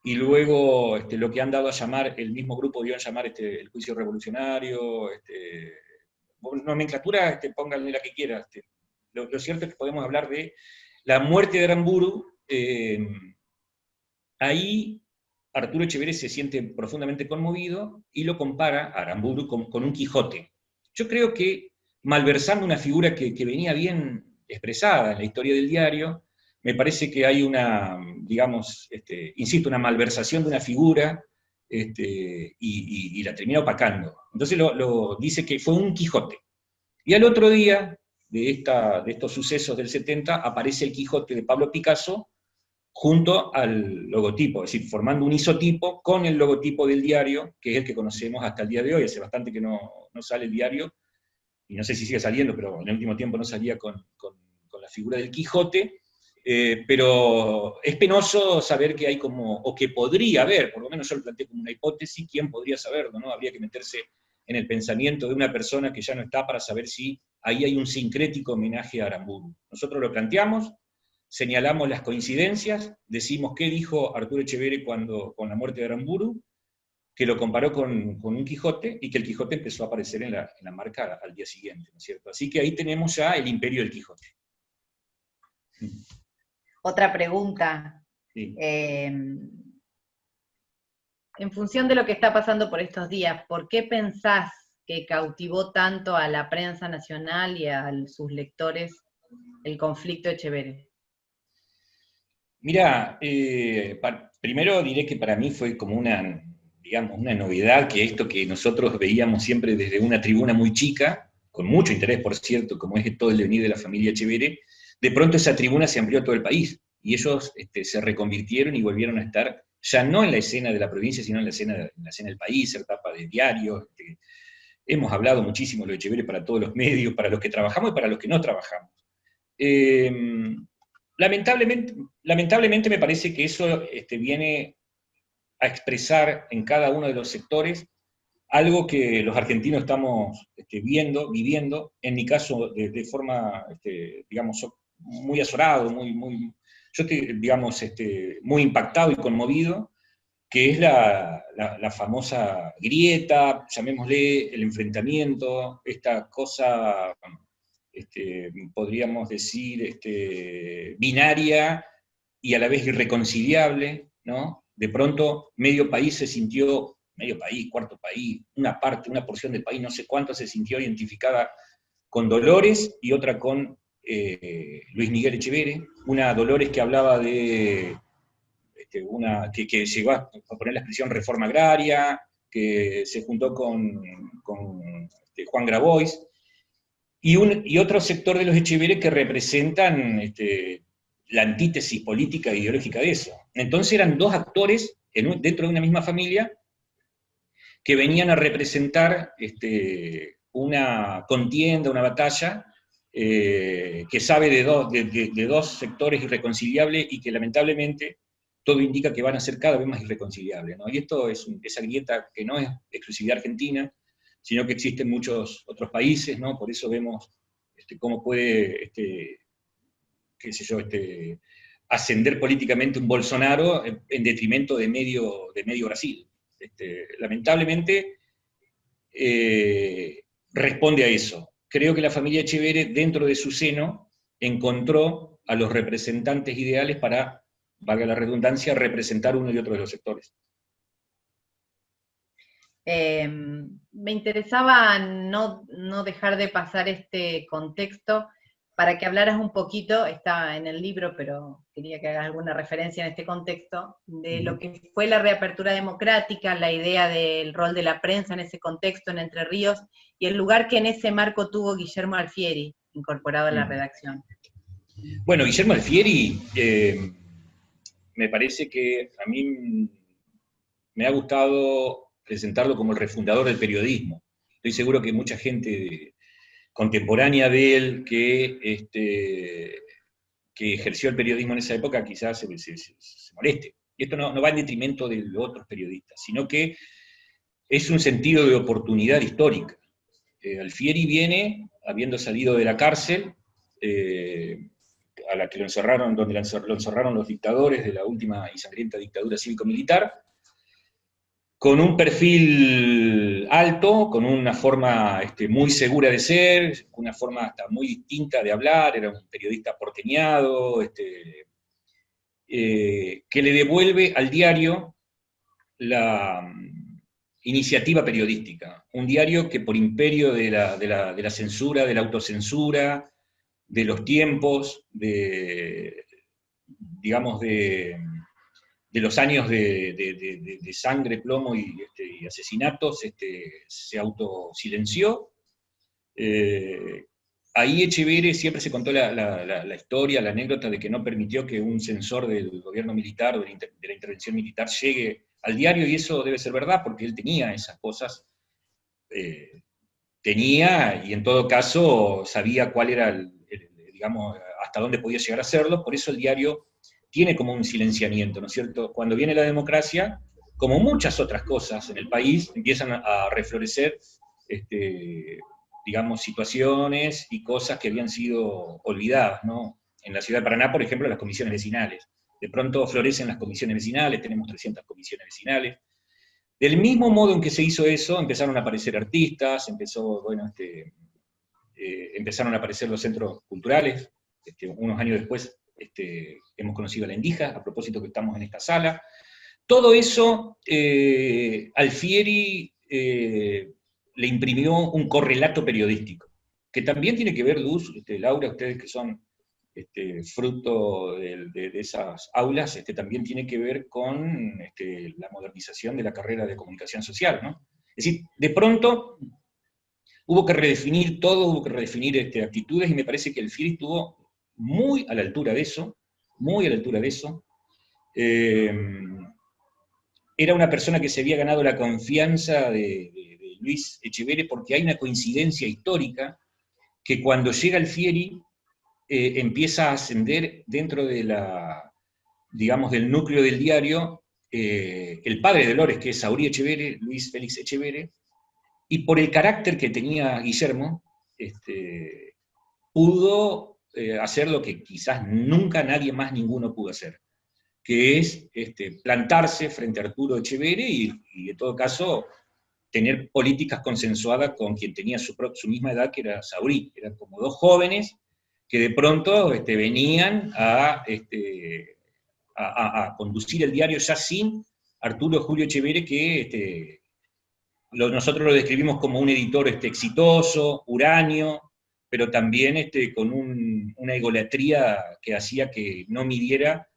y luego lo que han dado a llamar, el mismo grupo dio a llamar el juicio revolucionario, nomenclatura, pónganle la que quiera. Lo cierto es que podemos hablar de la muerte de Aramburu. Ahí Arturo Echeverri se siente profundamente conmovido y lo compara a Aramburu con un Quijote. Yo creo que, malversando una figura que venía bien expresada en la historia del diario, me parece que hay una, digamos, insisto, una malversación de una figura, y la termina opacando. Entonces lo dice que fue un Quijote. Y al otro día de estos sucesos del 70 aparece el Quijote de Pablo Picasso junto al logotipo, es decir, formando un isotipo con el logotipo del diario, que es el que conocemos hasta el día de hoy. Hace bastante que no sale el diario, y no sé si sigue saliendo, pero en el último tiempo no salía con la figura del Quijote, pero es penoso saber que hay como, o que podría haber, por lo menos yo lo planteé como una hipótesis, ¿quién podría saberlo? ¿No? Habría que meterse en el pensamiento de una persona que ya no está para saber si ahí hay un sincrético homenaje a Aramburu. Nosotros lo planteamos, señalamos las coincidencias, decimos qué dijo Arturo Echeverri con la muerte de Aramburu, que lo comparó con un Quijote, y que el Quijote empezó a aparecer en la marca al día siguiente, ¿no es cierto? Así que ahí tenemos ya el imperio del Quijote. Otra pregunta. Sí. En función de lo que está pasando por estos días, ¿por qué pensás que cautivó tanto a la prensa nacional y a sus lectores el conflicto Echeverre? Mira, primero diré que para mí fue como una, digamos, una novedad que esto que nosotros veíamos siempre desde una tribuna muy chica, con mucho interés, por cierto, como es todo el devenir de la familia Echeverre, de pronto esa tribuna se amplió a todo el país y ellos se reconvirtieron y volvieron a estar ya no en la escena de la provincia, sino en la escena del país, ser tapa de diarios. Hemos hablado muchísimo de lo Echeverre para todos los medios, para los que trabajamos y para los que no trabajamos. Eh, lamentablemente me parece que eso viene a expresar en cada uno de los sectores algo que los argentinos estamos viviendo, en mi caso de forma, digamos, muy azorado, yo estoy, digamos, muy impactado y conmovido, que es la famosa grieta, llamémosle el enfrentamiento, esta cosa, podríamos decir, binaria y a la vez irreconciliable, ¿no? De pronto medio país se sintió, medio país, cuarto país, una parte, una porción del país, no sé cuánto, se sintió identificada con Dolores y otra con Luis Miguel Echeverre, una Dolores que hablaba de que llegó a poner la expresión reforma agraria, que se juntó con Juan Grabois, y otro sector de los Echeverre que representan la antítesis política e ideológica de eso. Entonces eran dos actores dentro de una misma familia que venían a representar una contienda, una batalla, que sabe de dos sectores irreconciliables y que lamentablemente todo indica que van a ser cada vez más irreconciliables, ¿no? Y esto es esa grieta que no es exclusividad argentina, sino que existe en muchos otros países, ¿no? Por eso vemos cómo puede, qué sé yo, ascender políticamente un Bolsonaro en detrimento de medio Brasil. Lamentablemente responde a eso. Creo que la familia Echeverre, dentro de su seno, encontró a los representantes ideales para, valga la redundancia, representar uno y otro de los sectores. Me interesaba no dejar de pasar este contexto para que hablaras un poquito, está en el libro, pero quería que hagas alguna referencia en este contexto, de lo que fue la reapertura democrática, la idea del rol de la prensa en ese contexto en Entre Ríos, y el lugar que en ese marco tuvo Guillermo Alfieri, incorporado a la redacción. Bueno, Guillermo Alfieri, me parece que a mí me ha gustado presentarlo como el refundador del periodismo. Estoy seguro que mucha gente contemporánea de él que ejerció el periodismo en esa época quizás se moleste. Y esto no va en detrimento de los otros periodistas, sino que es un sentido de oportunidad histórica. Alfieri viene, habiendo salido de la cárcel, a la que lo encerraron, donde lo encerraron los dictadores de la última y sangrienta dictadura cívico-militar, con un perfil alto, con una forma muy segura de ser, una forma hasta muy distinta de hablar, era un periodista porteñado, que le devuelve al diario la iniciativa periodística. Un diario que por imperio de la censura, de la autocensura, de los tiempos, digamos, de los años de sangre, plomo y asesinatos, se autosilenció. Ahí Echeverre siempre se contó la historia, la anécdota de que no permitió que un censor del gobierno militar o de la intervención militar llegue al diario, y eso debe ser verdad, porque él tenía esas cosas, y en todo caso sabía cuál era, digamos, hasta dónde podía llegar a hacerlo, por eso el diario tiene como un silenciamiento, ¿no es cierto? Cuando viene la democracia, como muchas otras cosas en el país, empiezan a reflorecer, digamos, situaciones y cosas que habían sido olvidadas, ¿no? En la ciudad de Paraná, por ejemplo, las comisiones vecinales. De pronto florecen las comisiones vecinales, tenemos 300 comisiones vecinales. Del mismo modo en que se hizo eso, empezaron a aparecer artistas, empezaron a aparecer los centros culturales. Unos años después hemos conocido a la Endija, a propósito que estamos en esta sala. Todo eso Alfieri le imprimió un correlato periodístico, que también tiene que ver, Luz, Laura, ustedes que son fruto de esas aulas, también tiene que ver con la modernización de la carrera de comunicación social, ¿no? Es decir, de pronto hubo que redefinir todo, hubo que redefinir actitudes, y me parece que Alfieri estuvo muy a la altura de eso, muy a la altura de eso. Era una persona que se había ganado la confianza de Luis Echeverre, porque hay una coincidencia histórica, que cuando llega Alfieri, empieza a ascender dentro de digamos, del núcleo del diario, el padre de Lores, que es Saurí Echeverre, Luis Félix Echeverre, y por el carácter que tenía Guillermo, pudo hacer lo que quizás nunca nadie más, ninguno pudo hacer, que es plantarse frente a Arturo Echeverre y en todo caso tener políticas consensuadas con quien tenía su misma edad, que era Saurí. Eran como dos jóvenes que de pronto venían a conducir el diario ya sin Arturo Julio Echeverre, que nosotros lo describimos como un editor exitoso, uranio, pero también con una egolatría que hacía que no midiera,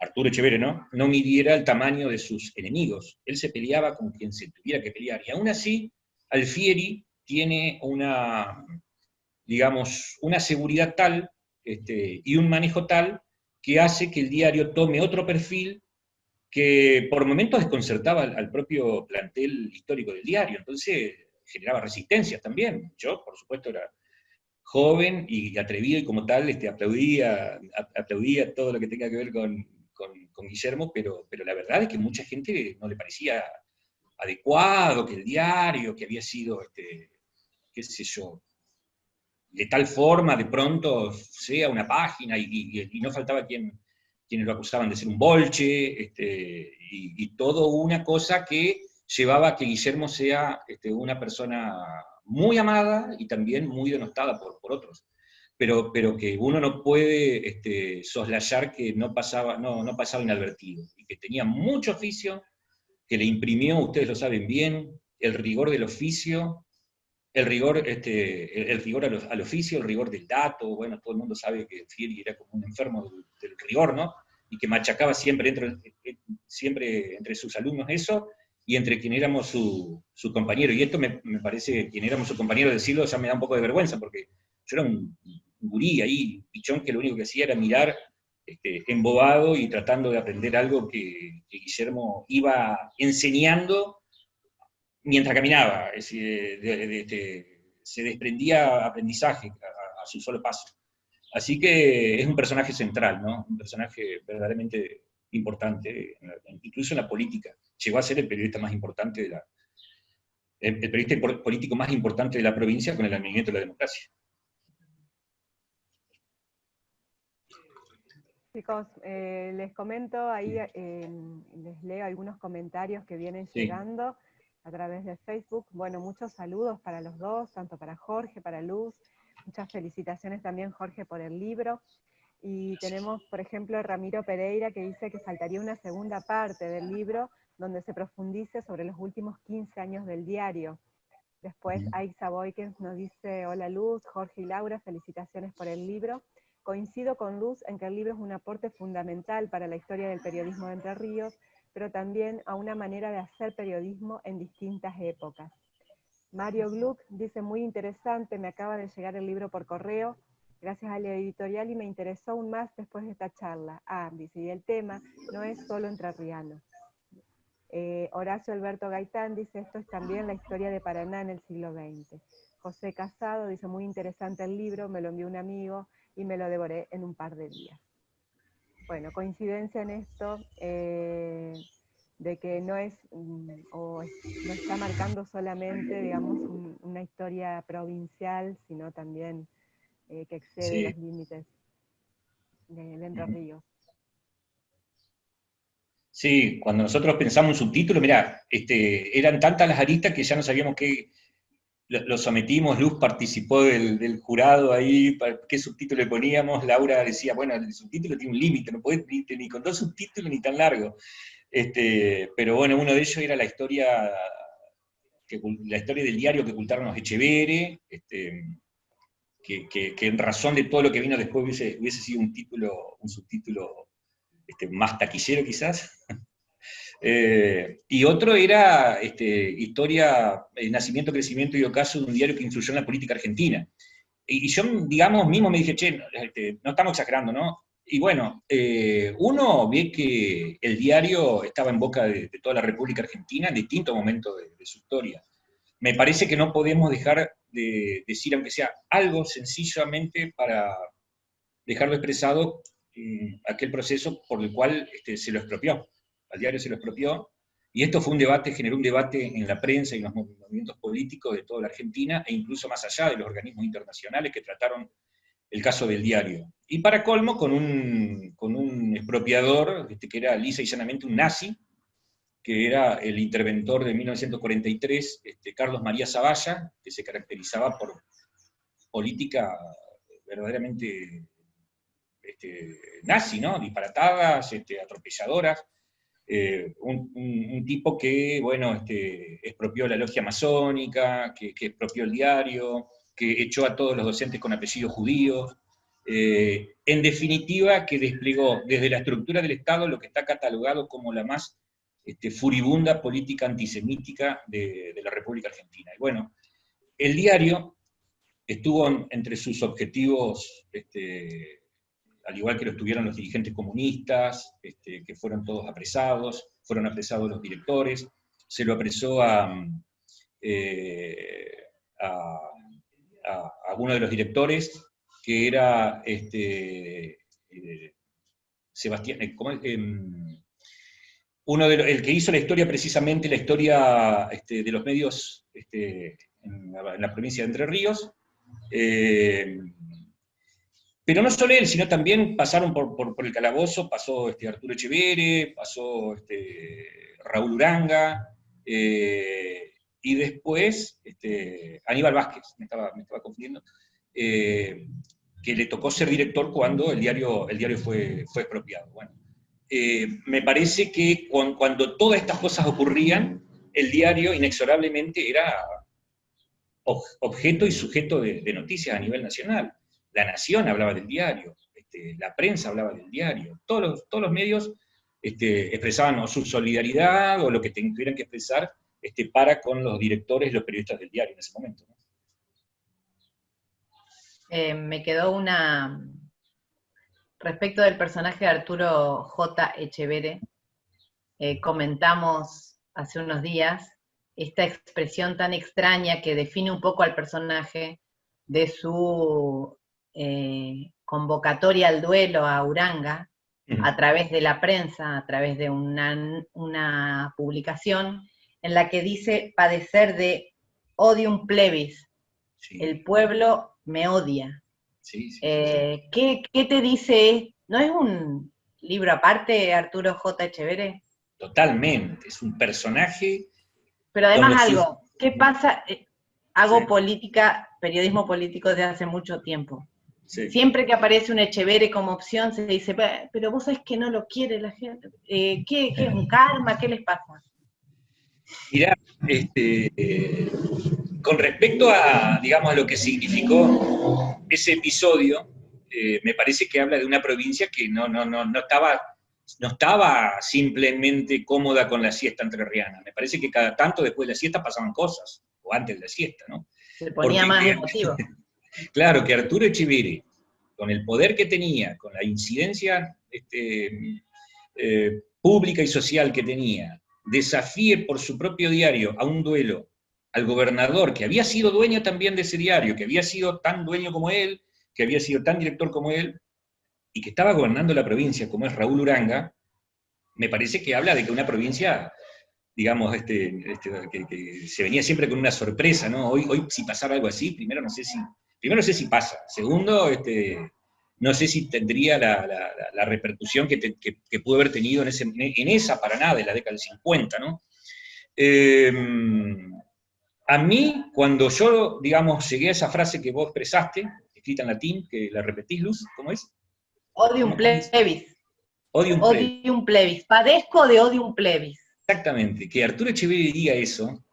Arturo Echeverre, no midiera el tamaño de sus enemigos. Él se peleaba con quien se tuviera que pelear. Y aún así, Alfieri tiene digamos, una seguridad tal y un manejo tal que hace que el diario tome otro perfil que por momentos desconcertaba al propio plantel histórico del diario. Entonces generaba resistencias también. Yo, por supuesto, era joven y atrevido, y como tal aplaudía todo lo que tenga que ver con Guillermo, pero la verdad es que mucha gente no le parecía adecuado que el diario, que había sido, qué sé yo, de tal forma de pronto sea una página, y no faltaba quienes lo acusaban de ser un bolche, y todo una cosa que llevaba a que Guillermo sea una persona muy amada y también muy denostada por otros. Pero que uno no puede soslayar que no pasaba inadvertido, y que tenía mucho oficio, que le imprimió, ustedes lo saben bien, el rigor del oficio, el rigor al oficio, el rigor del dato. Bueno, todo el mundo sabe que Fieri era como un enfermo del rigor, ¿no? Y que machacaba siempre entre sus alumnos eso, y entre quien éramos su compañero. Y esto me parece, quien éramos su compañero, decirlo ya me da un poco de vergüenza, porque yo era un gurí ahí, pichón, que lo único que hacía era mirar embobado y tratando de aprender algo que Guillermo iba enseñando mientras caminaba. Es decir, se desprendía aprendizaje a su solo paso. Así que es un personaje central, ¿no? Un personaje verdaderamente importante, incluso en la política. Llegó a ser el periodista más importante el periodista político más importante de la provincia, con el advenimiento de la democracia. Chicos, les comento, ahí les leo algunos comentarios que vienen llegando a través de Facebook. Bueno, muchos saludos para los dos, tanto para Jorge, para Luz. Muchas felicitaciones también, Jorge, por el libro. Y tenemos, por ejemplo, Ramiro Pereira, que dice que faltaría una segunda parte del libro donde se profundice sobre los últimos 15 años del diario. Después, Aixa Boykens nos dice: hola Luz, Jorge y Laura, felicitaciones por el libro. Coincido con Luz en que el libro es un aporte fundamental para la historia del periodismo de Entre Ríos, pero también a una manera de hacer periodismo en distintas épocas. Mario Gluck dice: muy interesante, me acaba de llegar el libro por correo, gracias a la editorial, y me interesó aún más después de esta charla. Dice, y el tema no es solo entrerriano. Horacio Alberto Gaitán dice: esto es también la historia de Paraná en el siglo XX. José Casado dice: muy interesante el libro, me lo envió un amigo y me lo devoré en un par de días. Bueno, coincidencia en esto, de que no está marcando solamente, digamos, una historia provincial, sino también que excede los límites de Entre Ríos. Sí, cuando nosotros pensamos un subtítulo, mirá, eran tantas las aristas que ya no sabíamos qué. Lo sometimos, Luz participó del jurado ahí, qué subtítulo le poníamos. Laura decía, bueno, el subtítulo tiene un límite, no podés ni con dos subtítulos ni tan largo. Pero bueno, uno de ellos era la historia del diario que ocultaron los Echeverre, que en razón de todo lo que vino después hubiese sido un subtítulo más taquillero quizás. Y otro era historia, nacimiento, crecimiento y ocaso de un diario que influyó en la política argentina. Y yo, digamos, mismo me dije, che, no estamos exagerando, ¿no? Y bueno, uno ve que el diario estaba en boca de toda la República Argentina en distintos momentos de su historia. Me parece que no podemos dejar de decir, aunque sea algo sencillamente para dejarlo expresado, aquel proceso por el cual se lo expropió. Al diario se lo expropió, y esto fue un debate, generó un debate en la prensa y en los movimientos políticos de toda la Argentina, e incluso más allá de los organismos internacionales que trataron el caso del diario. Y para colmo, con un expropiador, que era lisa y llanamente un nazi, que era el interventor de 1943, Carlos María Zavalla, que se caracterizaba por política verdaderamente nazi, ¿no? Disparatadas, atropelladoras. Un tipo que, bueno, expropió la logia masónica, que expropió el diario, que echó a todos los docentes con apellidos judíos. En definitiva, que desplegó desde la estructura del Estado lo que está catalogado como la más furibunda política antisemítica de la República Argentina. Y bueno, el diario estuvo entre sus objetivos, al igual que lo estuvieron los dirigentes comunistas, que fueron todos apresados, fueron apresados los directores, se lo apresó a uno de los directores, que era Sebastián, el que hizo la historia, precisamente la historia de los medios en la provincia de Entre Ríos. Pero no solo él, sino también pasaron por el calabozo, pasó Arturo Echeverre, pasó Raúl Uranga, y después Aníbal Vázquez, me estaba confundiendo, que le tocó ser director cuando el diario fue expropiado. Bueno, me parece que cuando todas estas cosas ocurrían, el diario inexorablemente era objeto y sujeto de noticias a nivel nacional. La Nación hablaba del diario, la prensa hablaba del diario, todos los medios expresaban o su solidaridad o lo que tuvieran que expresar para con los directores y los periodistas del diario en ese momento, ¿no? Me quedó una... Respecto del personaje de Arturo J. Echeverre, comentamos hace unos días esta expresión tan extraña que define un poco al personaje de su convocatoria al duelo a Uranga, a través de la prensa, a través de una publicación en la que dice padecer de odium plebis, sí. El pueblo me odia. Sí, sí, sí. ¿Qué te dice? ¿No es un libro aparte, Arturo J. Echeverre? Totalmente, es un personaje. Pero además algo, ¿qué pasa? Hago política, periodismo político desde hace mucho tiempo. Sí. Siempre que aparece un Echeverre como opción se dice, pero vos sabés que no lo quiere la gente. ¿Qué es un karma? ¿Qué les pasa? Mirá, con respecto a, digamos, a lo que significó ese episodio, me parece que habla de una provincia que no estaba simplemente cómoda con la siesta entrerriana. Me parece que cada tanto después de la siesta pasaban cosas, o antes de la siesta, ¿no? Se ponía más emotivo. Claro, que Arturo Echeverre, con el poder que tenía, con la incidencia pública y social que tenía, desafíe por su propio diario a un duelo al gobernador, que había sido dueño también de ese diario, que había sido tan dueño como él, que había sido tan director como él, y que estaba gobernando la provincia, como es Raúl Uranga, me parece que habla de que una provincia, digamos, que se venía siempre con una sorpresa, ¿no? Hoy si pasara algo así, primero no sé si pasa, segundo, no sé si tendría la repercusión que pudo haber tenido en esa Paraná de la década del 50, ¿no? A mí, cuando yo, digamos, llegué a esa frase que vos expresaste, escrita en latín, que la repetís, Luz, ¿cómo es? Odium plebis. Odium plebis. Odium plebis, padezco de odium plebis. Exactamente, que Arturo Echeverri diga eso,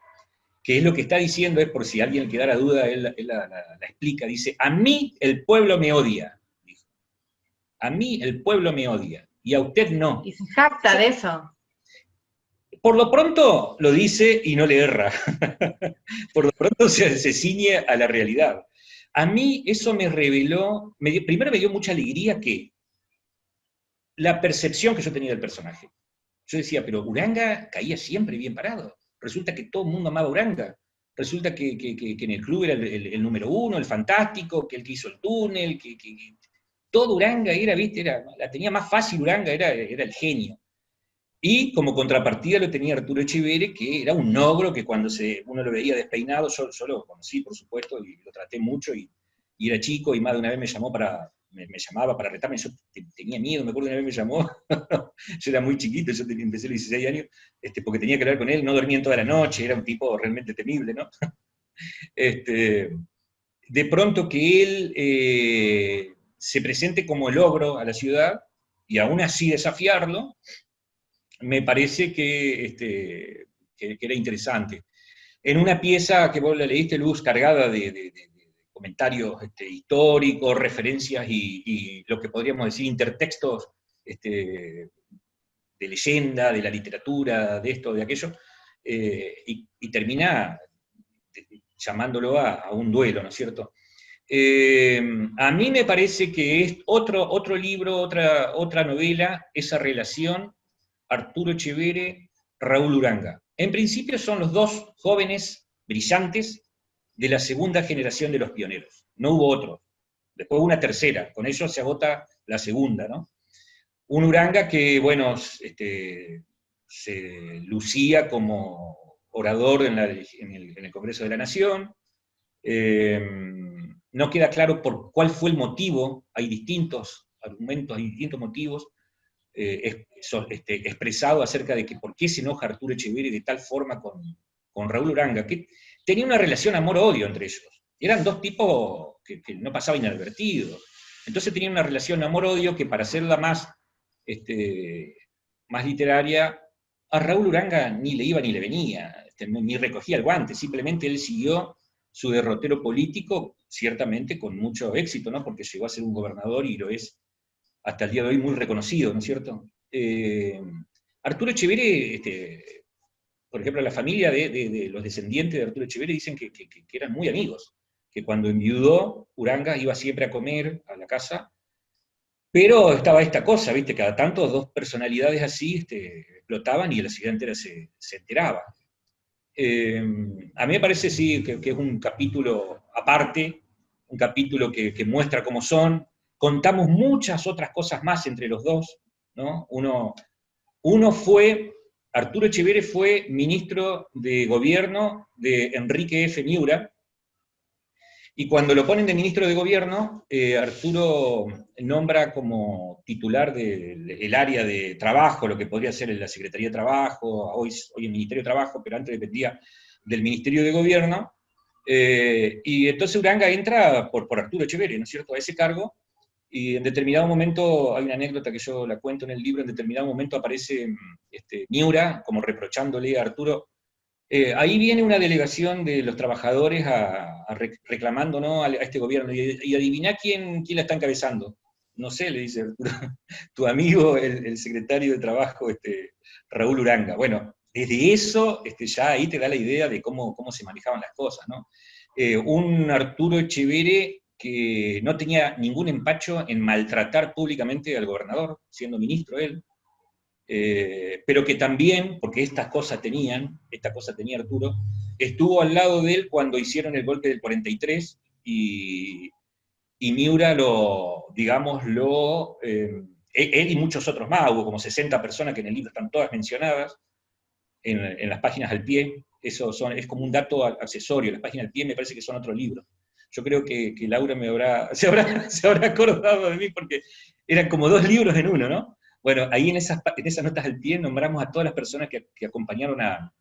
que es lo que está diciendo, es por si alguien le quedara duda, él la explica, dice, a mí el pueblo me odia, dijo. A mí el pueblo me odia, y a usted no. Y se jacta de eso. Por lo pronto lo dice y no le erra. Por lo pronto se ciñe a la realidad. A mí eso me reveló, primero me dio mucha alegría que la percepción que yo tenía del personaje. Yo decía, pero Uranga caía siempre bien parado. Resulta que todo el mundo amaba a Uranga. Resulta que en el club era el número uno, el fantástico, que el que hizo el túnel, que todo Uranga era, ¿viste? La tenía más fácil Uranga, era el genio. Y como contrapartida lo tenía Arturo Echeverri, que era un ogro que cuando uno lo veía despeinado, yo lo conocí, por supuesto, y lo traté mucho, y era chico, y más de una vez me llamaba para retarme, yo tenía miedo, me acuerdo una vez me llamó, yo era muy chiquito, yo empecé a los 16 años, porque tenía que hablar con él, no dormía en toda la noche, era un tipo realmente temible, ¿no? De pronto que él se presente como el ogro a la ciudad, y aún así desafiarlo, me parece que era interesante. En una pieza que vos la leíste, Luz, cargada de comentarios históricos, referencias y lo que podríamos decir intertextos de leyenda, de la literatura, de esto, de aquello, y termina llamándolo a un duelo, ¿no es cierto? A mí me parece que es otro libro, otra novela, esa relación Arturo Echeverri, Raúl Uranga. En principio son los dos jóvenes brillantes de la segunda generación de los pioneros. No hubo otro. Después una tercera. Con ello se agota la segunda, ¿no? Un Uranga que, bueno, se lucía como orador en el Congreso de la Nación. No queda claro por cuál fue el motivo. Hay distintos argumentos, hay distintos motivos. Expresado acerca de que por qué se enoja Arturo Echeverri de tal forma con Raúl Uranga, que tenía una relación amor-odio entre ellos. Eran dos tipos que no pasaban inadvertidos. Entonces tenían una relación amor-odio que, para hacerla más literaria, a Raúl Uranga ni le iba ni le venía, ni recogía el guante, simplemente él siguió su derrotero político, ciertamente con mucho éxito, ¿no? Porque llegó a ser un gobernador y lo es hasta el día de hoy muy reconocido, ¿no es cierto? Arturo Echeverri, por ejemplo, la familia de los descendientes de Arturo Echeverri dicen que eran muy amigos, que cuando enviudó, Uranga iba siempre a comer a la casa, pero estaba esta cosa, ¿viste? Cada tanto dos personalidades así explotaban y la ciudad entera se enteraba. A mí me parece, sí, que es un capítulo aparte, un capítulo que muestra cómo son. Contamos muchas otras cosas más entre los dos, ¿no? Arturo Echeverri fue ministro de gobierno de Enrique F. Miura, y cuando lo ponen de ministro de gobierno, Arturo nombra como titular del área de trabajo, lo que podría ser la Secretaría de Trabajo, hoy el Ministerio de Trabajo, pero antes dependía del Ministerio de Gobierno, y entonces Uranga entra por Arturo Echeverri, ¿no es cierto?, a ese cargo, y en determinado momento, hay una anécdota que yo la cuento en el libro, en determinado momento aparece Miura como reprochándole a Arturo. Ahí viene una delegación de los trabajadores reclamando, ¿no?, a este gobierno, y adivina quién la está encabezando. No sé, le dice Arturo, tu amigo, el secretario de Trabajo, Raúl Uranga. Bueno, desde eso ya ahí te da la idea de cómo se manejaban las cosas, ¿no? Un Arturo Echeverri que no tenía ningún empacho en maltratar públicamente al gobernador, siendo ministro él, pero que también, porque esta cosa tenía Arturo, estuvo al lado de él cuando hicieron el golpe del 43, y Miura él y muchos otros más, hubo como 60 personas que en el libro están todas mencionadas, en las páginas al pie. Es como un dato accesorio, las páginas al pie me parece que son otro libro. Yo creo que Laura se habrá acordado de mí, porque eran como dos libros en uno, ¿no? Bueno, ahí en esas notas al pie nombramos a todas las personas que acompañaron a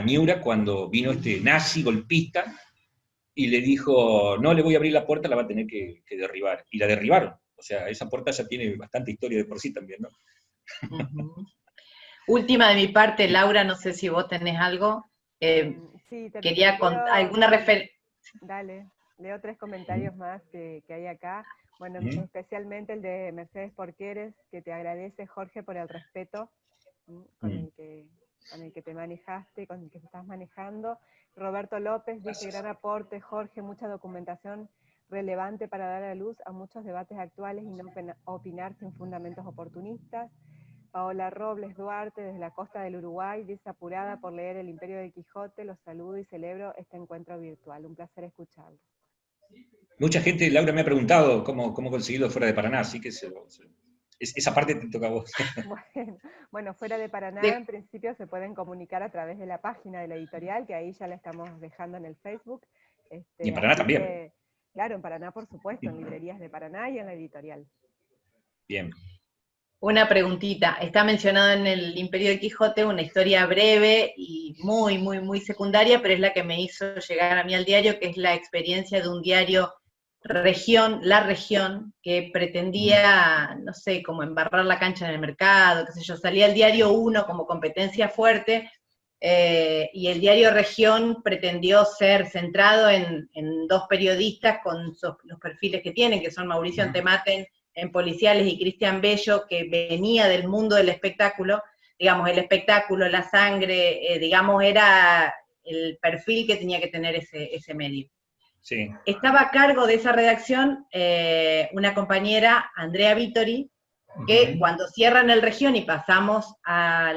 Miura cuando vino este nazi golpista y le dijo, no le voy a abrir la puerta, la va a tener que derribar. Y la derribaron. O sea, esa puerta ya tiene bastante historia de por sí también, ¿no? Ujú. Última de mi parte, Laura, no sé si vos tenés algo. Sí, Quería contar leo, alguna referencia. dale, leo 3 comentarios más que hay acá. Bueno, especialmente el de Mercedes Porqueres, que te agradece, Jorge, por el respeto con el que te manejaste, con el que te estás manejando. Roberto López dice, gran aporte, Jorge, mucha documentación relevante para dar a luz a muchos debates actuales y no opinar sin fundamentos oportunistas. Paola Robles Duarte, desde la costa del Uruguay, dice, apurada por leer El Imperio del Quijote, los saludo y celebro este encuentro virtual. Un placer escucharlo. Mucha gente, Laura, me ha preguntado cómo conseguirlo fuera de Paraná, así que esa parte te toca a vos. Bueno, fuera de Paraná, en principio se pueden comunicar a través de la página de la editorial, que ahí ya la estamos dejando en el Facebook. Y en Paraná también. Que, claro, en Paraná, por supuesto, en librerías de Paraná y en la editorial. Bien. Una preguntita. Está mencionado en el Imperio del Quijote una historia breve y muy, muy, muy secundaria, pero es la que me hizo llegar a mí al diario, que es la experiencia de un diario región, La Región, que pretendía, no sé, como embarrar la cancha en el mercado, qué sé yo, salía el diario 1 como competencia fuerte, y el diario Región pretendió ser centrado en 2 periodistas con los perfiles que tienen, que son Mauricio Antematen en Policiales y Cristian Bello, que venía del mundo del espectáculo, digamos, el espectáculo, la sangre, digamos, era el perfil que tenía que tener ese medio. Sí. Estaba a cargo de esa redacción una compañera, Andrea Vittori, que cuando cierran el Región y pasamos a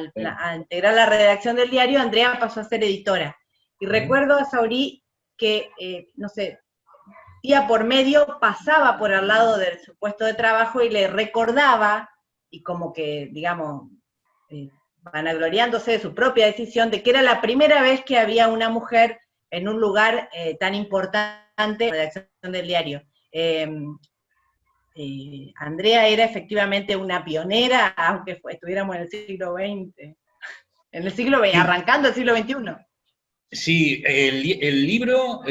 integrar la redacción del diario, Andrea pasó a ser editora. Y recuerdo a Saurí que, no sé, día por medio pasaba por al lado de su puesto de trabajo y le recordaba, y como que, digamos, vanagloriándose de su propia decisión, de que era la primera vez que había una mujer en un lugar tan importante en la redacción del diario. Andrea era efectivamente una pionera, aunque estuviéramos en el siglo XX, en el siglo XX, arrancando el siglo XXI. Sí, el libro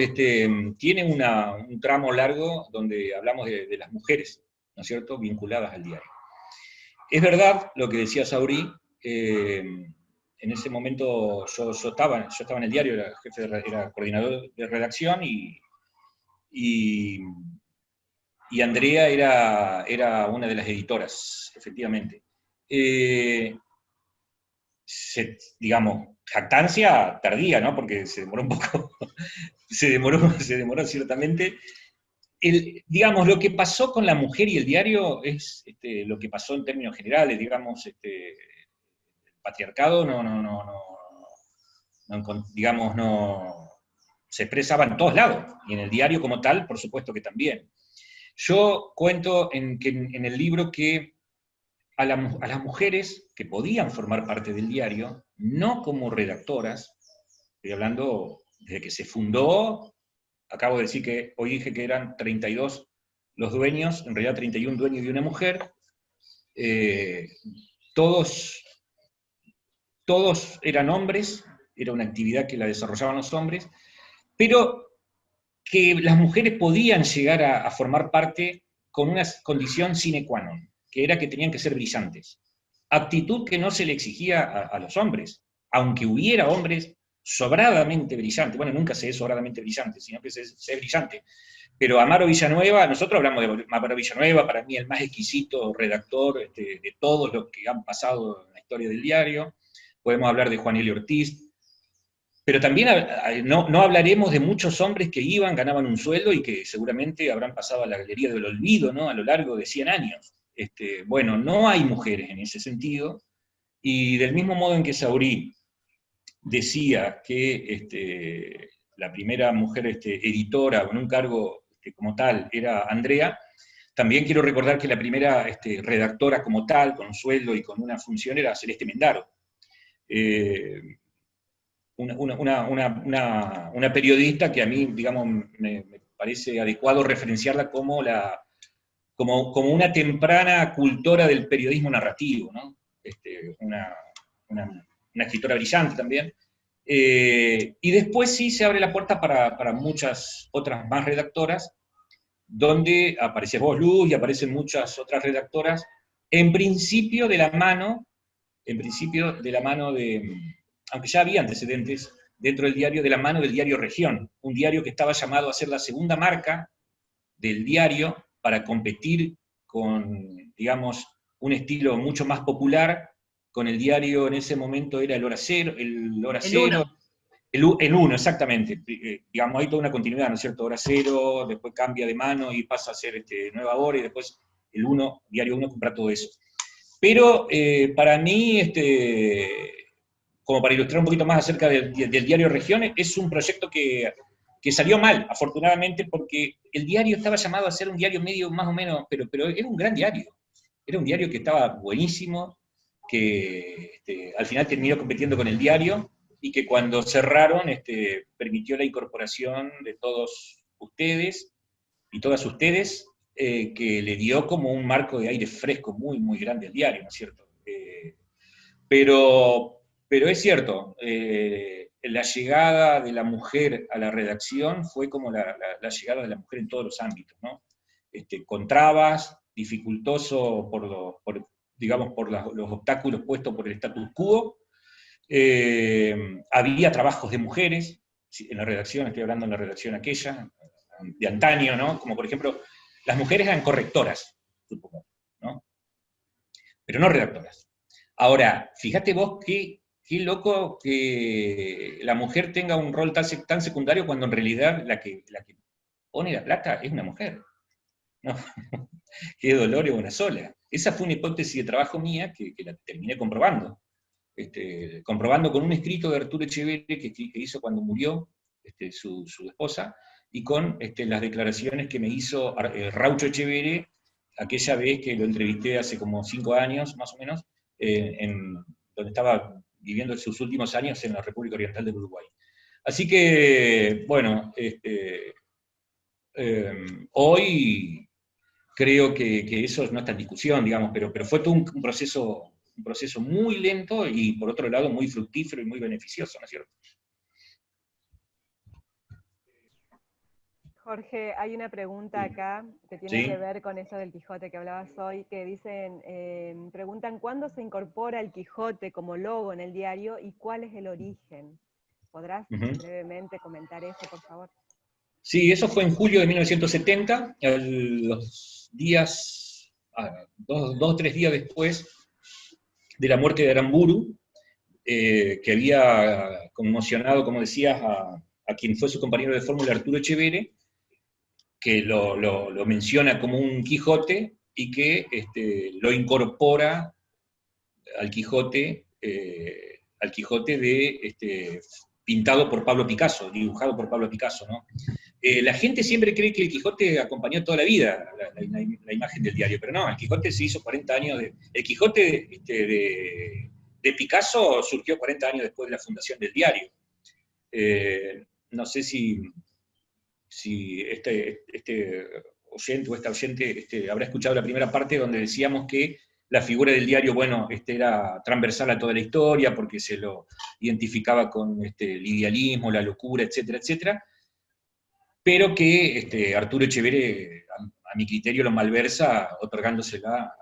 tiene un tramo largo donde hablamos de las mujeres, ¿no es cierto?, vinculadas al diario. Es verdad lo que decía Saurí, en ese momento yo estaba en el diario, era jefe era coordinador de redacción y Andrea era una de las editoras, efectivamente. Digamos, jactancia tardía, ¿no? Porque se demoró un poco, se demoró ciertamente. Digamos, lo que pasó con la mujer y el diario es lo que pasó en términos generales, digamos, el patriarcado digamos, no se expresaba en todos lados, y en el diario como tal, por supuesto que también. Yo cuento en el libro que a las mujeres que podían formar parte del diario, no como redactoras, estoy hablando desde que se fundó, acabo de decir que hoy dije que eran 32 los dueños, en realidad 31 dueños y una mujer, todos eran hombres, era una actividad que la desarrollaban los hombres, pero que las mujeres podían llegar a formar parte con una condición sine qua non, que era que tenían que ser brillantes. Actitud que no se le exigía a los hombres, aunque hubiera hombres sobradamente brillantes. Bueno, nunca se es sobradamente brillante, sino que se es brillante. Pero Amaro Villanueva, nosotros hablamos de Amaro Villanueva, para mí el más exquisito redactor de todos los que han pasado en la historia del diario. Podemos hablar de Juan Elio Ortiz, pero también no hablaremos de muchos hombres que iban, ganaban un sueldo y que seguramente habrán pasado a la galería del olvido, ¿no?, a lo largo de 100 años. Bueno, no hay mujeres en ese sentido, y del mismo modo en que Saurí decía que la primera mujer editora con un cargo como tal era Andrea, también quiero recordar que la primera redactora como tal, con sueldo y con una función, era Celeste Mendaro. Una periodista que a mí, digamos, me parece adecuado referenciarla como una temprana cultora del periodismo narrativo, ¿no? Una escritora brillante también. Y después sí se abre la puerta para muchas otras más redactoras, donde apareces vos, Luz, y aparecen muchas otras redactoras, en principio de la mano de, aunque ya había antecedentes dentro del diario, de la mano del diario Región, un diario que estaba llamado a ser la segunda marca del diario para competir con, digamos, un estilo mucho más popular, con el diario en ese momento era el Hora Cero, el Uno, exactamente. Digamos, hay toda una continuidad, ¿no es cierto? Hora Cero, después cambia de mano y pasa a ser Nueva Hora, y después el Uno, Diario Uno, compra todo eso. Pero para mí, como para ilustrar un poquito más acerca del diario Regiones, es un proyecto que salió mal, afortunadamente, porque el diario estaba llamado a ser un diario medio más o menos, pero era un gran diario. Era un diario que estaba buenísimo, que al final terminó compitiendo con el diario, y que cuando cerraron permitió la incorporación de todos ustedes y todas ustedes, que le dio como un marco de aire fresco muy, muy grande al diario, ¿no es cierto? Pero es cierto, la llegada de la mujer a la redacción fue como la llegada de la mujer en todos los ámbitos, ¿no? Con trabas, dificultoso digamos, por los obstáculos puestos por el status quo. Había trabajos de mujeres en la redacción, estoy hablando en la redacción aquella, de antaño, ¿no? Como por ejemplo, las mujeres eran correctoras, supongo, ¿no? Pero no redactoras. Ahora, fíjate vos qué loco que la mujer tenga un rol tan secundario, cuando en realidad la que pone la plata es una mujer, ¿no? Qué Dolores una sola. Esa fue una hipótesis de trabajo mía que la terminé comprobando. Comprobando con un escrito de Arturo Echeverre que hizo cuando murió su esposa, y con las declaraciones que me hizo Raucho Echeverre aquella vez que lo entrevisté hace como 5 años, más o menos, donde estaba viviendo sus últimos años en la República Oriental del Uruguay. Así que, bueno, hoy creo que eso no está en discusión, digamos, pero fue todo un proceso muy lento, y por otro lado muy fructífero y muy beneficioso, ¿no es cierto? Jorge, hay una pregunta acá que tiene que ¿Sí? ver con eso del Quijote que hablabas hoy, que dicen, preguntan ¿cuándo se incorpora el Quijote como logo en el diario y cuál es el origen? ¿Podrás brevemente comentar eso, por favor? Sí, eso fue en julio de 1970, los días, 2 o 3 días después de la muerte de Aramburu, que había conmocionado, como decías, a quien fue su compañero de fórmula, Arturo Echeverre, que lo menciona como un Quijote, y que lo incorpora al Quijote pintado por Pablo Picasso, dibujado por Pablo Picasso, ¿no? La gente siempre cree que el Quijote acompañó toda la vida la imagen del diario, pero no, el Quijote se hizo 40 años el Quijote de Picasso surgió 40 años después de la fundación del diario. No sé si este oyente o esta oyente habrá escuchado la primera parte, donde decíamos que la figura del diario, bueno, era transversal a toda la historia, porque se lo identificaba con el idealismo, la locura, etcétera, etcétera, pero que Arturo Echeverre, a mi criterio, lo malversa otorgándosela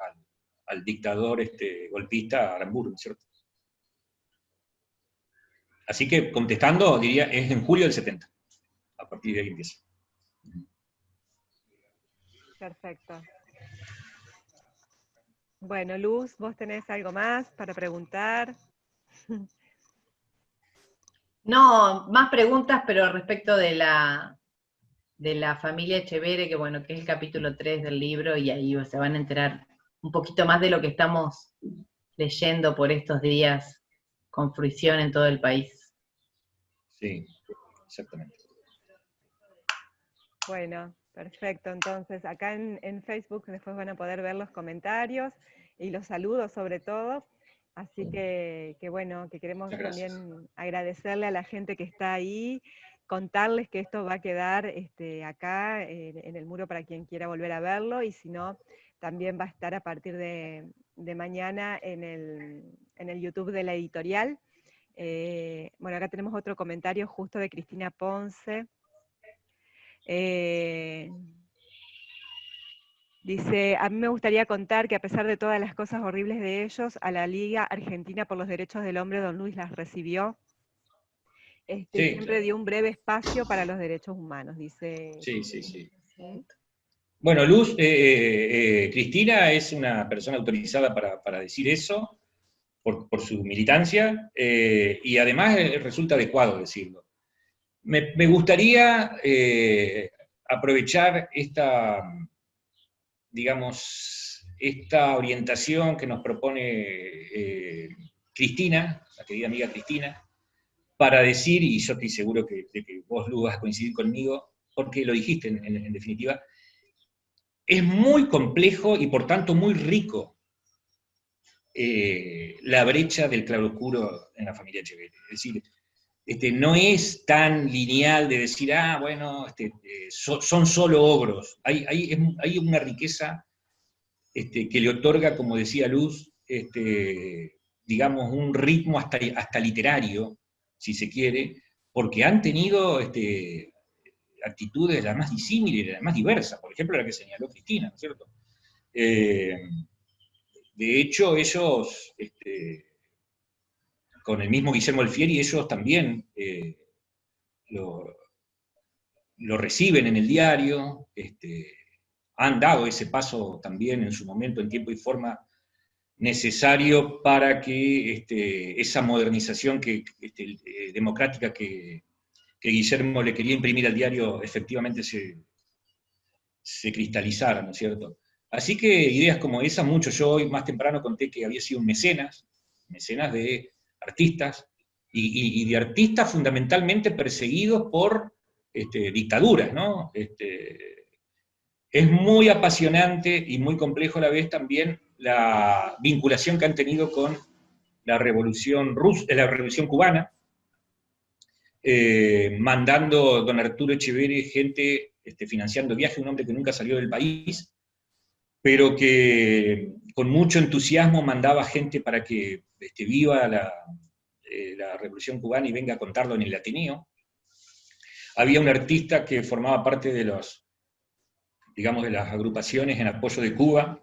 al dictador golpista Aramburu, ¿no es cierto? Así que, contestando, diría, es en julio del 70, a partir de ahí empieza. Perfecto. Bueno, Luz, ¿vos tenés algo más para preguntar? No, más preguntas, pero respecto de la familia Echeverre, que bueno, que es el capítulo 3 del libro, y ahí se van a enterar un poquito más de lo que estamos leyendo por estos días con fruición en todo el país. Sí, exactamente. Bueno, perfecto. Entonces, acá en Facebook después van a poder ver los comentarios y los saludos sobre todo. Así que bueno, que queremos también agradecerle a la gente que está ahí, contarles que esto va a quedar acá en el muro para quien quiera volver a verlo, y si no, también va a estar a partir de mañana en el YouTube de la editorial. Bueno, acá tenemos otro comentario justo de Cristina Ponce. Dice, a mí me gustaría contar que a pesar de todas las cosas horribles de ellos, a la Liga Argentina por los Derechos del Hombre, don Luis las recibió, y Sí, siempre claro. dio un breve espacio para los derechos humanos, dice. Sí, sí, sí. ¿Sí? Bueno, Luz, Cristina es una persona autorizada para decir eso, por su militancia, y además resulta adecuado decirlo. Me gustaría aprovechar esta, digamos, esta orientación que nos propone Cristina, la querida amiga Cristina, para decir, y yo estoy seguro de que vos, Lu, vas a coincidir conmigo, porque lo dijiste en definitiva, es muy complejo y por tanto muy rico la brecha del claroscuro en la familia Echeverri. Es decir, no es tan lineal de decir, bueno, son solo ogros. Hay una riqueza que le otorga, como decía Luz, digamos, un ritmo hasta literario, si se quiere, porque han tenido actitudes las más disímiles, las más diversas, por ejemplo, la que señaló Cristina, ¿no es cierto? De hecho, ellos, con el mismo Guillermo Alfieri, ellos también lo, lo reciben en el diario, han dado ese paso también en su momento, en tiempo y forma necesario para que esa modernización democrática que Guillermo le quería imprimir al diario efectivamente se cristalizara, ¿no es cierto? Así que ideas como esas, mucho. Yo hoy más temprano conté que había sido un mecenas de artistas, y de artistas fundamentalmente perseguidos por dictaduras, ¿no? Es muy apasionante y muy complejo a la vez también la vinculación que han tenido con la revolución la revolución cubana, mandando don Arturo Echeverri gente financiando viajes, un hombre que nunca salió del país, pero que con mucho entusiasmo mandaba gente para que viva la revolución cubana y venga a contarlo en el Ateneo. Había un artista que formaba parte de digamos, de las agrupaciones en apoyo de Cuba,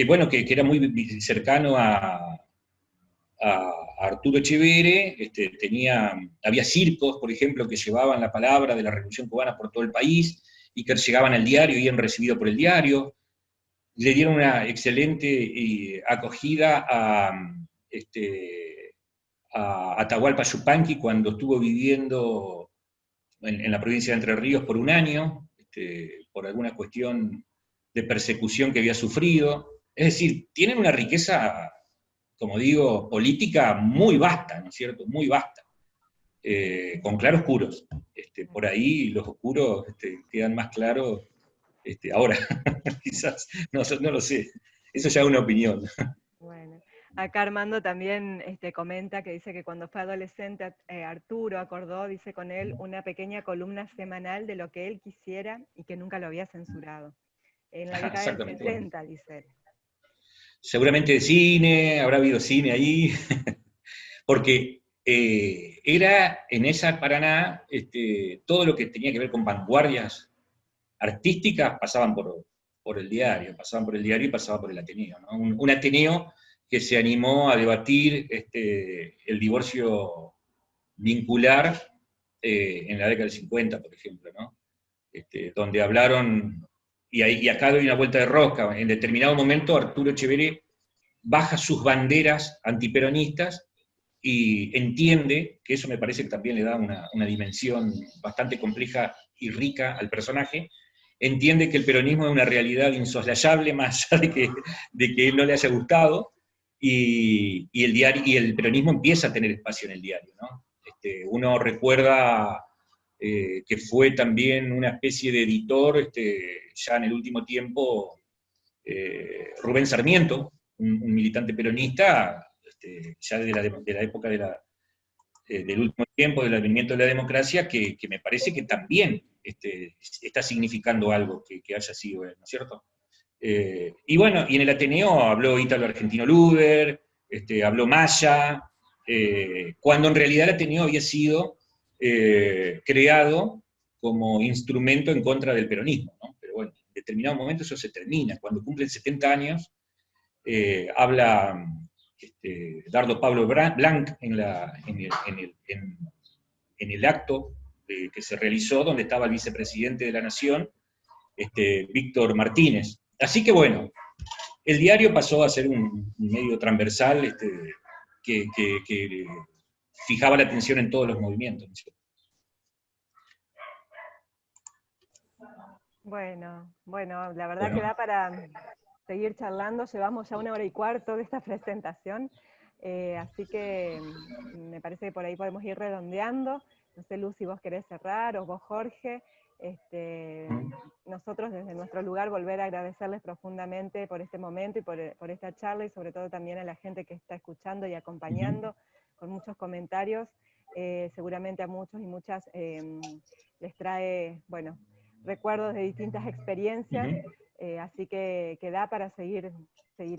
bueno, que era muy cercano a Arturo Echeverri, había circos, por ejemplo, que llevaban la palabra de la Revolución Cubana por todo el país, y que llegaban al diario y eran recibidos por el diario. Le dieron una excelente acogida a Atahualpa Yupanqui cuando estuvo viviendo en la provincia de Entre Ríos por un año, por alguna cuestión de persecución que había sufrido. Es decir, tienen una riqueza, como digo, política muy vasta, ¿no es cierto? Muy vasta, con claroscuros. Por ahí los oscuros quedan más claros ahora, quizás, no lo sé. Eso ya es una opinión. Bueno, acá Armando también comenta que dice que cuando fue adolescente Arturo acordó, dice con él, una pequeña columna semanal de lo que él quisiera y que nunca lo había censurado. En la década del Exactamente. 70, dice él. Seguramente de cine, habrá habido cine ahí, porque era en esa Paraná, todo lo que tenía que ver con vanguardias artísticas pasaban por el diario y pasaba por el Ateneo, ¿no? Un Ateneo que se animó a debatir el divorcio vincular en la década del 50, por ejemplo, ¿no? Donde hablaron, y acá doy una vuelta de rosca, en determinado momento Arturo Echeverri baja sus banderas antiperonistas y entiende, que eso me parece que también le da una dimensión bastante compleja y rica al personaje, entiende que el peronismo es una realidad insoslayable, más allá de que él no le haya gustado, y el peronismo empieza a tener espacio en el diario, ¿no? Uno recuerda que fue también una especie de editor, ya en el último tiempo, Rubén Sarmiento, un militante peronista, ya de la época del último tiempo, del advenimiento de la democracia, que me parece que también está significando algo que haya sido él, ¿no es cierto? Y bueno, y en el Ateneo habló Ítalo Argentino Luder, habló Maya, cuando en realidad el Ateneo había sido creado como instrumento en contra del peronismo, ¿no? Pero bueno, en determinado momento eso se termina. Cuando cumplen 70 años, habla Dardo Pablo Blanc en el acto que se realizó, donde estaba el vicepresidente de la Nación, Víctor Martínez. Así que bueno, el diario pasó a ser un medio transversal que fijaba la atención en todos los movimientos. Bueno, la verdad que da para seguir charlando, llevamos ya 1 hora y cuarto de esta presentación, así que me parece que por ahí podemos ir redondeando. No sé, Luz, si vos querés cerrar, o vos, Jorge. Nosotros desde nuestro lugar volver a agradecerles profundamente por este momento y por esta charla, y sobre todo también a la gente que está escuchando y acompañando con muchos comentarios. Seguramente a muchos y muchas les trae, bueno, recuerdos de distintas experiencias, así que da para seguir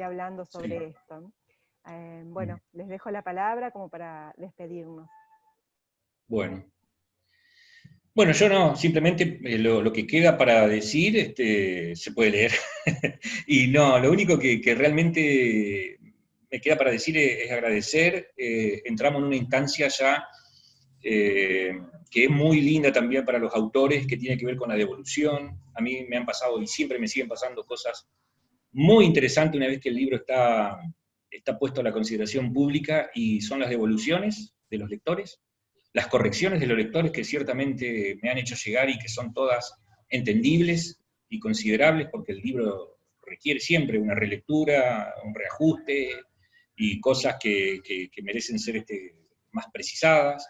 hablando sobre esto. Bueno, les dejo la palabra como para despedirnos. Bueno, yo no, simplemente lo que queda para decir se puede leer. Y no, lo único que realmente me queda para decir es agradecer. Entramos en una instancia ya que es muy linda también para los autores, que tiene que ver con la devolución. A mí me han pasado y siempre me siguen pasando cosas muy interesantes una vez que el libro está puesto a la consideración pública, y son las devoluciones de los lectores, las correcciones de los lectores que ciertamente me han hecho llegar y que son todas entendibles y considerables, porque el libro requiere siempre una relectura, un reajuste y cosas que merecen ser más precisadas.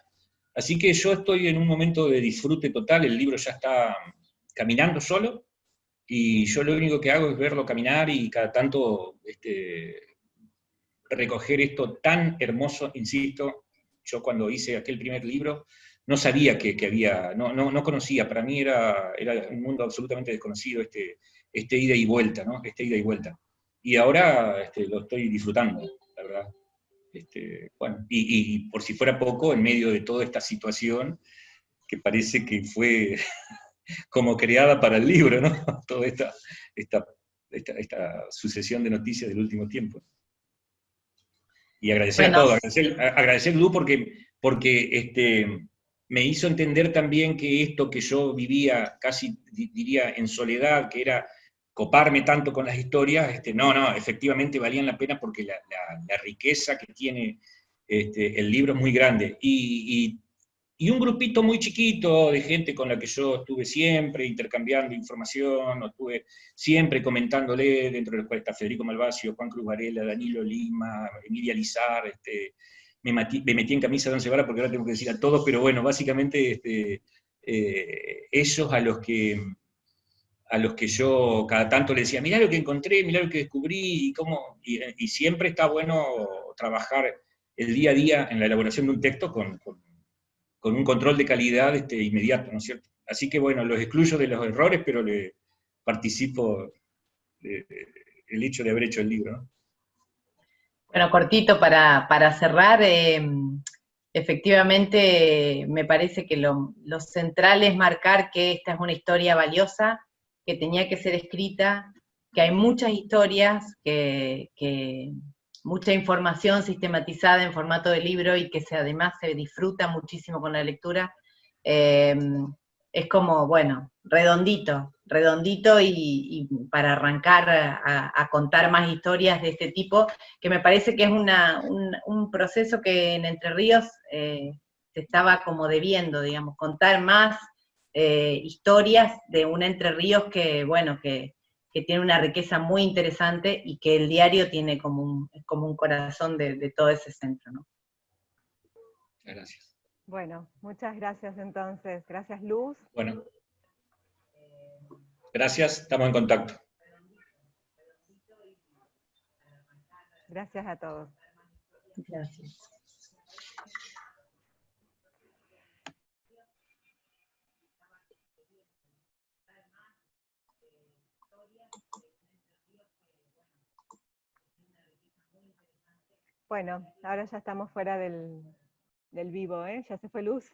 Así que yo estoy en un momento de disfrute total, el libro ya está caminando solo, y yo lo único que hago es verlo caminar y cada tanto recoger esto tan hermoso, insisto. Yo cuando hice aquel primer libro no sabía que había, no conocía, para mí era un mundo absolutamente desconocido, ida y vuelta, ¿no? Ida y vuelta. Y ahora lo estoy disfrutando, la verdad. Bueno, y por si fuera poco, en medio de toda esta situación, que parece que fue como creada para el libro, ¿no? Toda esta sucesión de noticias del último tiempo. Y agradecer a todos, agradecer Lu porque me hizo entender también que esto que yo vivía, casi diría en soledad, que era coparme tanto con las historias, efectivamente valían la pena, porque la riqueza que tiene el libro es muy grande. Y un grupito muy chiquito de gente con la que yo estuve siempre intercambiando información, o estuve siempre comentándole, dentro de los cuales está Federico Malvasio, Juan Cruz Varela, Danilo Lima, Emilia Lizar, me metí en camisa de 11 varas porque ahora tengo que decir a todos, pero bueno, básicamente ellos a los que yo cada tanto le decía, mirá lo que encontré, mirá lo que descubrí, y siempre está bueno trabajar el día a día en la elaboración de un texto con un control de calidad inmediato, ¿no es cierto? Así que bueno, los excluyo de los errores, pero le participo el hecho de haber hecho el libro, ¿no? Bueno, cortito para cerrar, efectivamente me parece que lo central es marcar que esta es una historia valiosa, que tenía que ser escrita, que hay muchas historias, que mucha información sistematizada en formato de libro, y que además se disfruta muchísimo con la lectura. Es como, bueno, redondito, y para arrancar a contar más historias de este tipo, que me parece que es un proceso que en Entre Ríos se estaba como debiendo, digamos, contar más historias de un Entre Ríos que, bueno, que tiene una riqueza muy interesante, y que el diario tiene como un corazón de todo ese centro, ¿no? Gracias. Bueno, muchas gracias entonces. Gracias, Luz. Bueno, gracias, estamos en contacto. Gracias a todos. Gracias. Bueno, ahora ya estamos fuera del vivo, ¿eh? Ya se fue Luz.